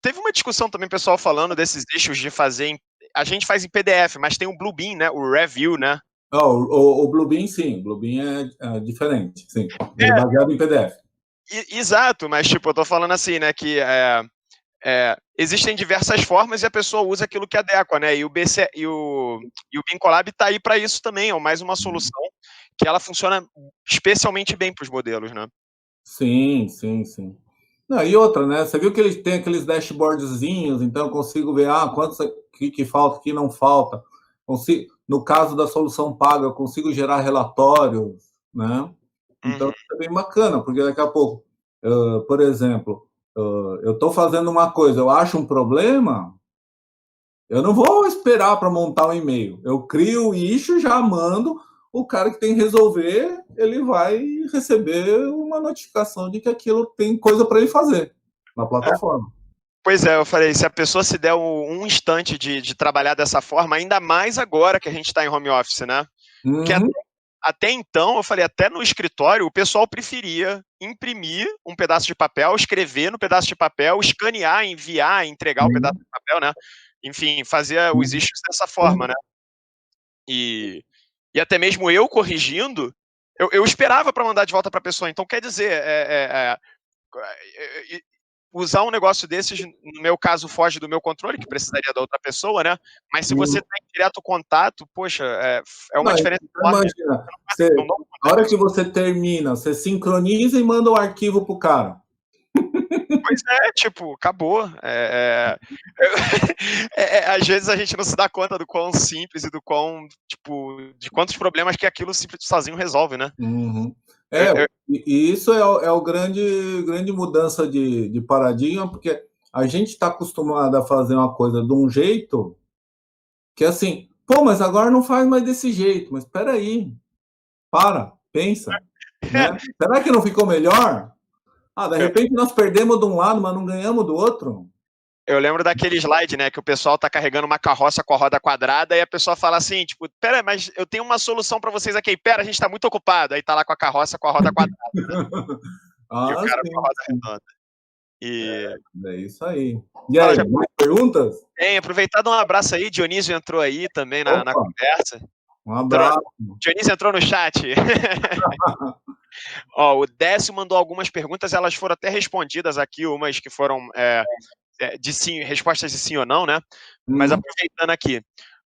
teve uma discussão também, pessoal, falando desses issues de fazer. A gente faz em PDF, mas tem o Bluebeam, né? O Review, né? O Bluebeam, sim. O Bluebeam é diferente, sim. Ele é baseado em PDF. Exato, mas tipo, eu tô falando assim, né, que existem diversas formas e a pessoa usa aquilo que adequa, né, e o BIM Collab tá aí para isso também, é mais uma solução que ela funciona especialmente bem para os modelos, né. Sim. Não, e outra, né, você viu que ele tem aqueles dashboardzinhos, então eu consigo ver, quanto que falta, que não falta. No caso da solução paga, eu consigo gerar relatórios, né? Então, isso é bem bacana, porque daqui a pouco, por exemplo, eu estou fazendo uma coisa, eu acho um problema, Eu não vou esperar para montar um e-mail. Eu crio o issue, já mando, o cara que tem que resolver, ele vai receber uma notificação de que aquilo tem coisa para ele fazer na plataforma. Pois é, eu falei, se a pessoa se der um instante de trabalhar dessa forma, ainda mais agora que a gente está em home office, né? Porque até então, eu falei, até no escritório, o pessoal preferia imprimir um pedaço de papel, escrever no pedaço de papel, escanear, enviar, entregar o pedaço de papel, né? Enfim, fazia os issues dessa forma, né? E até mesmo eu corrigindo, eu esperava para mandar de volta para a pessoa. Então, quer dizer, usar um negócio desses, no meu caso, foge do meu controle, que precisaria da outra pessoa, né? Mas se você está em direto contato, poxa, é uma diferença enorme. Imagina, a hora que você termina, você sincroniza e manda o arquivo pro cara. Pois é, tipo, acabou. Às vezes a gente não se dá conta do quão simples e do quão, tipo, de quantos problemas que aquilo sozinho resolve, né? E isso é o grande mudança de paradigma, porque a gente está acostumado a fazer uma coisa de um jeito que assim, pô, mas agora não faz mais desse jeito. Mas espera aí, pensa, né? Será que não ficou melhor? De repente nós perdemos de um lado, mas não ganhamos do outro. Eu lembro daquele slide, né, que o pessoal tá carregando uma carroça com a roda quadrada e a pessoa fala assim, tipo, pera, mas eu tenho uma solução para vocês aqui. Pera, a gente tá muito ocupado. Aí tá lá com a carroça com a roda quadrada. Né? E o cara com a roda redonda. É isso aí. E aí, mais perguntas? Tem, aproveitar dar um abraço aí, Dionísio entrou aí também na conversa. Um abraço. Dionísio entrou no chat. Ó, o Décio mandou algumas perguntas, elas foram até respondidas aqui, umas que foram de sim, respostas de sim ou não, né? Mas aproveitando aqui,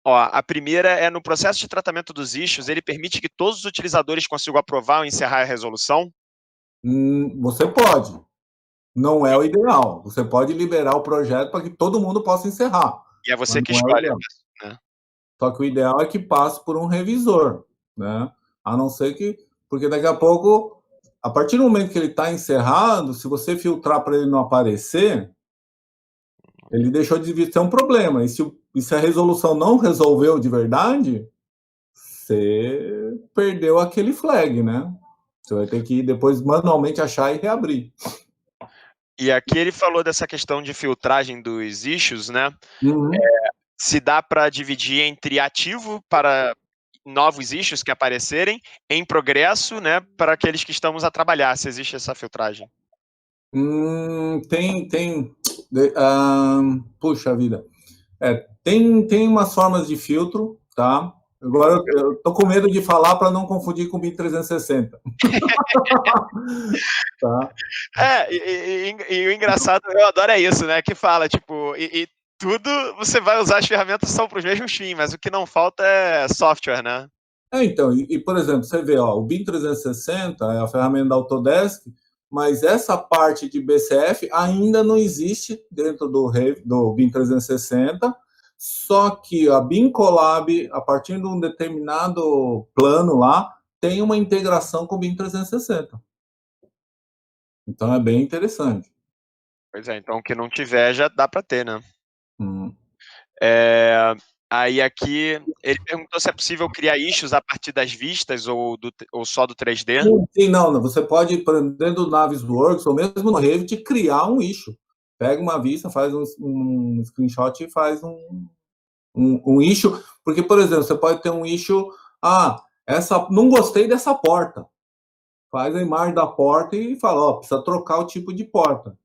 ó, a primeira é no processo de tratamento dos issues, ele permite que todos os utilizadores consigam aprovar ou encerrar a resolução? Você pode. Não é o ideal. Você pode liberar o projeto para que todo mundo possa encerrar. E é você que escolhe. Né? Só que o ideal é que passe por um revisor, né? A não ser que... Porque daqui a pouco, a partir do momento que ele está encerrado, se você filtrar para ele não aparecer, ele deixou de ser um problema. E se a resolução não resolveu de verdade, você perdeu aquele flag, né? Você vai ter que depois manualmente achar e reabrir. E aqui ele falou dessa questão de filtragem dos issues, né? Se dá para dividir entre ativo para novos issues que aparecerem, em progresso, né, para aqueles que estamos a trabalhar, se existe essa filtragem. Puxa vida. Tem umas formas de filtro, tá? Agora eu tô com medo de falar para não confundir com o BIM 360. Tá? E o engraçado, eu adoro isso, né? Que fala, tipo, tudo você vai usar as ferramentas são para os mesmos fins, mas o que não falta é software, né? Então, por exemplo, você vê, ó, o BIM 360 é a ferramenta da Autodesk, mas essa parte de BCF ainda não existe dentro do BIM 360, só que a BIM Collab, a partir de um determinado plano lá, tem uma integração com o BIM 360. Então é bem interessante. Pois é, então o que não tiver já dá para ter, né? Aí aqui, ele perguntou se é possível criar issues a partir das vistas ou só do 3D? Sim, não, você pode, dentro do Navisworks, ou mesmo no Revit, criar um issue. Pega uma vista, faz um screenshot e faz um issue, porque, por exemplo, você pode ter um issue, não gostei dessa porta. Faz a imagem da porta e fala, precisa trocar o tipo de porta.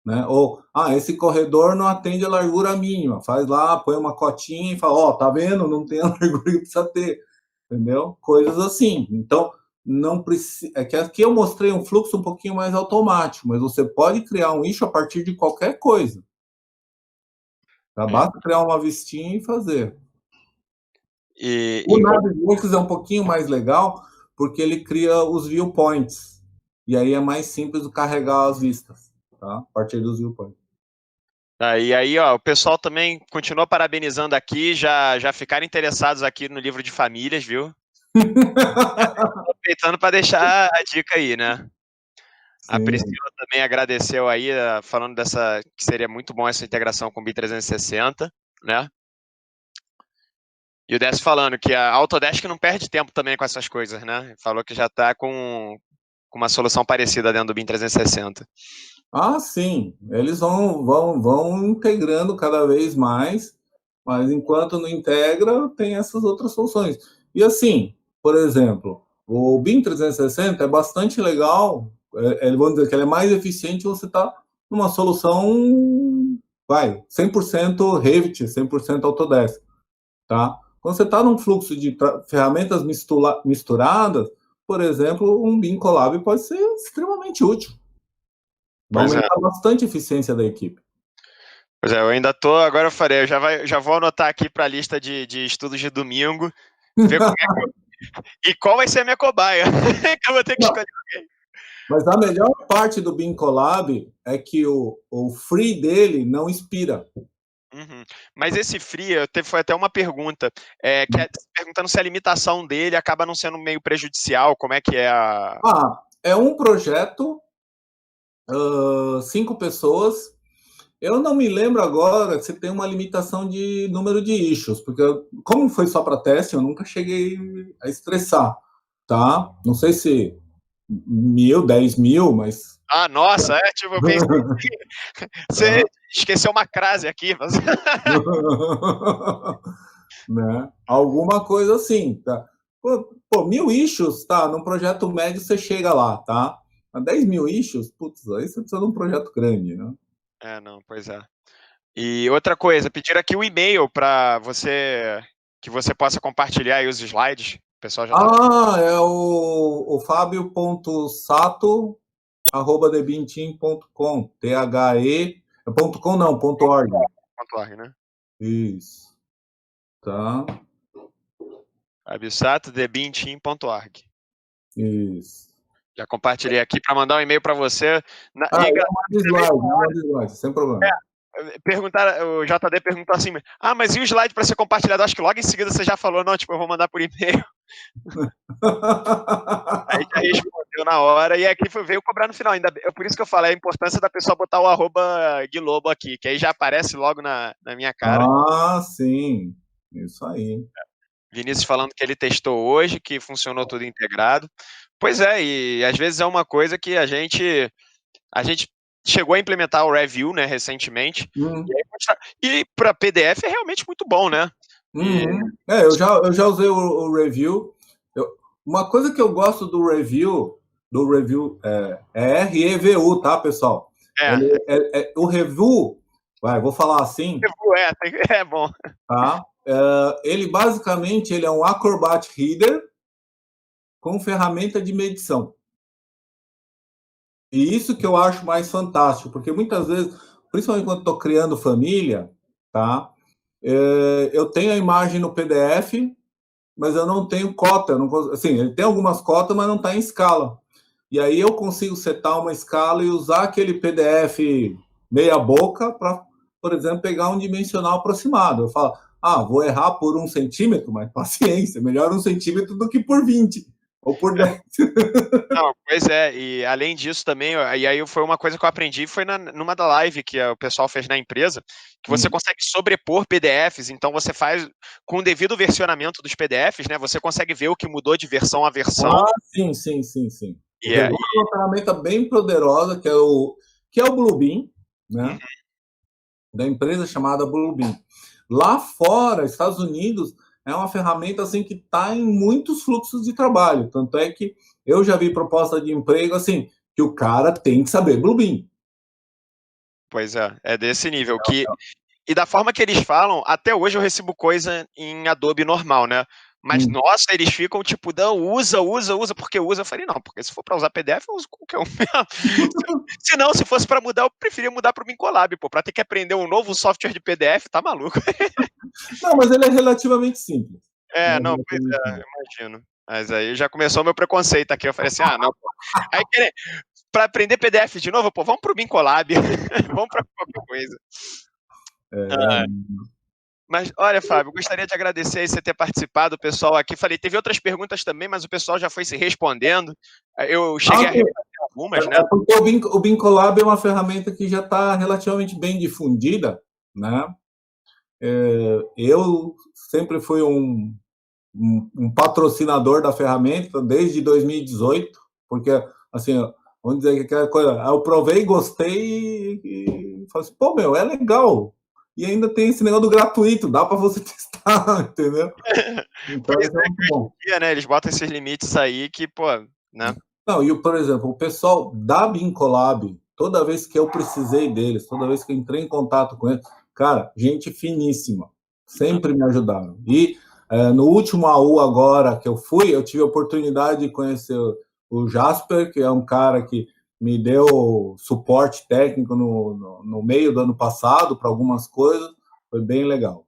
Né? Ou, esse corredor não atende a largura mínima. Faz lá, põe uma cotinha e fala, tá vendo? Não tem a largura que precisa ter. Entendeu? Coisas assim. Então, não precisa... É que aqui eu mostrei um fluxo um pouquinho mais automático, mas você pode criar um issue a partir de qualquer coisa. Tá? Basta criar uma vistinha e fazer. O Navisworks é um pouquinho mais legal, porque ele cria os viewpoints. E aí é mais simples de carregar as vistas, tá? A partir dos viewpoints. E aí, ó, o pessoal também continua parabenizando aqui, já ficaram interessados aqui no livro de famílias, viu? Aproveitando para deixar a dica aí, né? Sim. A Priscila também agradeceu aí, falando que seria muito bom essa integração com o BIM 360, né? E o Décio falando que a Autodesk não perde tempo também com essas coisas, né? Falou que já está com uma solução parecida dentro do BIM 360. Ah, sim, eles vão integrando cada vez mais, mas enquanto não integra, tem essas outras soluções. E assim, por exemplo, o BIM 360 é bastante legal, vamos dizer que ele é mais eficiente você está numa solução, 100% Revit, 100% Autodesk, tá? Quando você está num fluxo de ferramentas misturadas, por exemplo, um BIM Collab pode ser extremamente útil. Vai aumentar bastante a eficiência da equipe. Pois é, eu ainda tô, agora eu falei, eu já vou anotar aqui para a lista de estudos de domingo, ver como é e qual vai ser a minha cobaia, que eu vou ter que escolher alguém. Mas a melhor parte do BIM Collab é que o free dele não expira. Uhum. Mas esse free, foi até uma pergunta, perguntando se a limitação dele acaba não sendo meio prejudicial, como é que é a... É um projeto, 5 pessoas. Eu não me lembro agora se tem uma limitação de número de issues, porque como foi só para teste, eu nunca cheguei a estressar, tá? Não sei se 1.000, 10.000, mas... Ah, nossa, tipo, eu pensei você esqueceu uma crase aqui. Mas... né? Alguma coisa assim, tá? Pô, 1.000 issues, tá? Num projeto médio você chega lá, tá? A 10.000 issues, putz, aí você precisa de um projeto grande, né? Não, pois é. E outra coisa, pediram aqui o e-mail para você, que você possa compartilhar aí os slides. O pessoal já é o fabio.sato@thebinteam.com, .com não, .org. .org, né? Isso. Tá. fabiosato@thebinteam.org. Isso. Já compartilhei aqui para mandar um e-mail para você. Slide, sem problema. O JD perguntou assim, mas e o slide para ser compartilhado? Acho que logo em seguida você já falou, não, tipo, eu vou mandar por e-mail. Aí já respondeu na hora, e aqui veio cobrar no final. Ainda, por isso que eu falei a importância da pessoa botar o @Guilobo aqui, que aí já aparece logo na minha cara. Ah, sim. Isso aí. Vinícius falando que ele testou hoje, que funcionou tudo integrado. Pois é, e às vezes é uma coisa que a gente chegou a implementar o review, né, recentemente, e para PDF é realmente muito bom, né? Eu já usei o review. Uma coisa que eu gosto do review é REVU, tá, pessoal? O review, vou falar assim. É bom. Tá? Ele basicamente é um Acrobat Reader com ferramenta de medição. E isso que eu acho mais fantástico, porque muitas vezes, principalmente quando estou criando família, tá? Eu tenho a imagem no PDF, mas eu não tenho cota. Assim, ele tem algumas cotas, mas não está em escala. E aí eu consigo setar uma escala e usar aquele PDF meia boca para, por exemplo, pegar um dimensional aproximado. Eu falo, vou errar por 1 centímetro, mas paciência, melhor 1 centímetro do que por 20 ou por 10. Não, pois é, e além disso também, e aí foi uma coisa que eu aprendi, foi numa da live que o pessoal fez na empresa, que você consegue sobrepor PDFs, então você faz, com o devido versionamento dos PDFs, né, você consegue ver o que mudou de versão a versão. Sim. É uma ferramenta bem poderosa, que é o Bluebeam, né? Da empresa chamada Bluebeam. Lá fora, Estados Unidos, é uma ferramenta assim que está em muitos fluxos de trabalho. Tanto é que eu já vi proposta de emprego assim, que o cara tem que saber Bluebeam. Pois é desse nível. E da forma que eles falam, até hoje eu recebo coisa em Adobe normal, né? Mas, nossa, eles ficam tipo, usa, porque usa. Eu falei, não, porque se for para usar PDF, eu uso qualquer um. Se não, se fosse para mudar, eu preferia mudar para o BIM Collab, para ter que aprender um novo software de PDF, tá maluco. Não, mas ele é relativamente simples. Não, pois imagino. Mas aí já começou o meu preconceito aqui. Eu falei assim, não, pô. Aí, para aprender PDF de novo, vamos para o BIM Collab. Vamos para qualquer coisa. Mas, olha, Fábio, gostaria de agradecer aí você ter participado, o pessoal aqui. Falei, teve outras perguntas também, mas o pessoal já foi se respondendo. Eu cheguei a responder algumas, né? Porque o BIM Collab é uma ferramenta que já está relativamente bem difundida, né? eu sempre fui um patrocinador da ferramenta desde 2018, porque, assim, vamos dizer que aquela coisa, eu provei, gostei e falei assim, pô, meu, é legal. E ainda tem esse negócio do gratuito, dá para você testar, entendeu? Então, Pois isso é muito bom. dia, né? Eles botam esses limites aí que, pô, né? Não, e, por exemplo, o pessoal da Bincolab, toda vez que eu precisei deles, toda vez que eu entrei em contato com eles, cara, gente finíssima, sempre me ajudaram. E no último AU agora que eu fui, eu tive a oportunidade de conhecer o Jasper, que é um cara que me deu suporte técnico no meio do ano passado para algumas coisas, foi bem legal.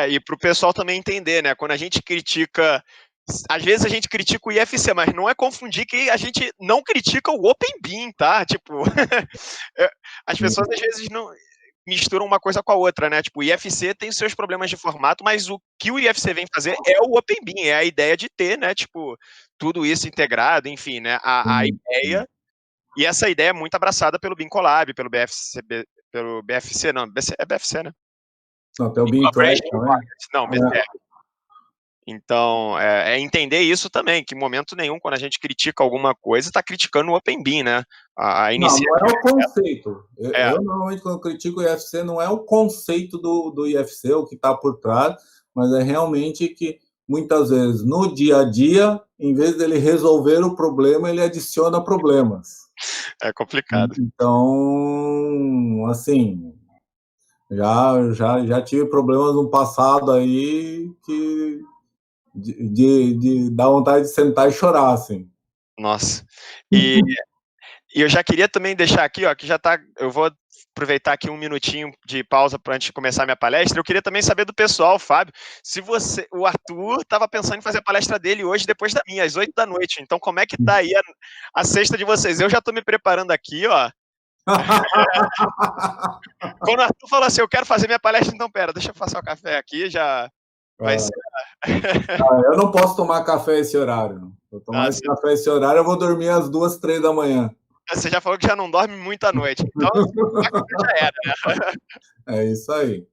E para o pessoal também entender, né? Quando a gente critica, às vezes a gente critica o IFC, mas não é confundir que a gente não critica o OpenBeam, tá? Tipo, as pessoas às vezes não misturam uma coisa com a outra, né? Tipo, o IFC tem seus problemas de formato, mas o que o IFC vem fazer é o OpenBeam, é a ideia de ter, né? Tipo, tudo isso integrado, enfim, né? A ideia, e essa ideia é muito abraçada pelo Bincolab, pelo BFC, pelo BFC, não, é BFC, né? Não, tem o Beam Track também. Não, BCR. Então, é entender isso também, que em momento nenhum, quando a gente critica alguma coisa, está criticando o OpenBeam, né? A iniciativa. Não é o conceito. Eu normalmente, quando critico o IFC, não é o conceito do IFC, o que está por trás, mas é realmente que, muitas vezes, no dia a dia, em vez dele resolver o problema, ele adiciona problemas. É complicado. Então, assim, já tive problemas no passado aí que de dar vontade de sentar e chorar, assim. Nossa. E eu já queria também deixar aqui, ó, que já tá. Eu vou aproveitar aqui um minutinho de pausa para antes de começar a minha palestra. Eu queria também saber do pessoal, Fábio, se o Arthur estava pensando em fazer a palestra dele hoje depois da minha, às 8 da noite. Então, como é que tá aí a sexta de vocês? Eu já estou me preparando aqui, ó. Quando o Arthur falou assim, eu quero fazer minha palestra, então pera, deixa eu passar o café aqui, já vai ser. Eu não posso tomar café esse horário. Se eu tomar esse café esse horário, eu vou dormir às 2, 3 da manhã. Você já falou que já não dorme muito à noite, então já era, né? É isso aí.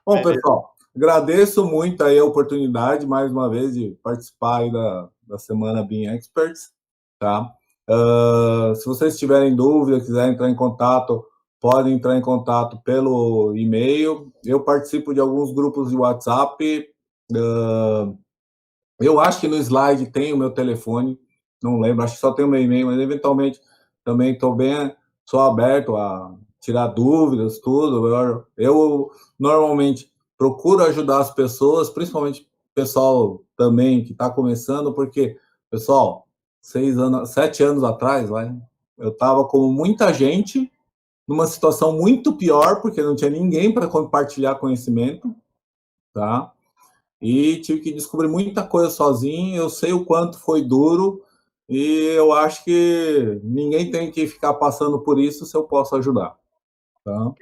Bom, pessoal, agradeço muito aí a oportunidade, mais uma vez, de participar aí da Semana Beam Experts, tá? Se vocês tiverem dúvida, quiserem entrar em contato, podem entrar em contato pelo e-mail. Eu participo de alguns grupos de WhatsApp. Eu acho que no slide tem o meu telefone, não lembro, acho que só tem o meu e-mail, mas eventualmente também sou aberto a tirar dúvidas, tudo. Eu normalmente procuro ajudar as pessoas, principalmente o pessoal também que está começando, porque, pessoal, 7 anos atrás, eu estava com muita gente numa situação muito pior, porque não tinha ninguém para compartilhar conhecimento, tá? E tive que descobrir muita coisa sozinho. Eu sei o quanto foi duro e eu acho que ninguém tem que ficar passando por isso se eu posso ajudar. Tá?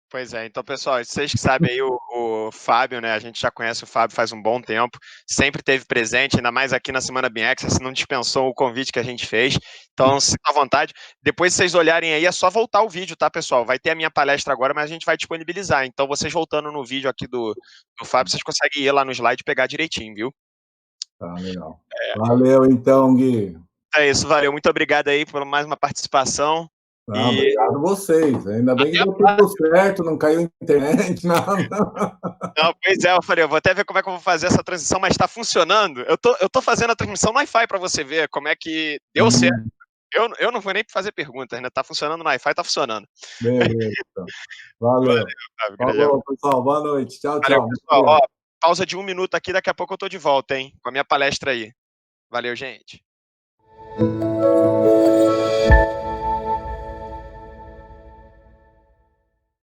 Pois é, então, pessoal, vocês que sabem aí, o Fábio, né, a gente já conhece o Fábio faz um bom tempo, sempre esteve presente, ainda mais aqui na Semana Beam Access, não dispensou o convite que a gente fez, então, sinta à vontade. Depois, se vocês olharem aí, é só voltar o vídeo, tá, pessoal? Vai ter a minha palestra agora, mas a gente vai disponibilizar, então, vocês voltando no vídeo aqui do Fábio, vocês conseguem ir lá no slide e pegar direitinho, viu? Tá, legal. Valeu, então, Gui. É isso, valeu, muito obrigado aí por mais uma participação. Obrigado a vocês. Ainda bem que deu tudo certo, não caiu a internet, nada. Não, pois é, eu falei, eu vou até ver como é que eu vou fazer essa transição, mas está funcionando. Eu tô fazendo a transmissão no Wi-Fi para você ver como é que deu certo. Eu não vou nem fazer perguntas, né? Tá funcionando no Wi-Fi, tá funcionando. Beleza, então. Valeu. Falou, pessoal. Boa noite. Tchau, Valeu, tchau. pessoal. Ó, pausa de 1 minuto aqui, daqui a pouco eu tô de volta, hein? Com a minha palestra aí. Valeu, gente.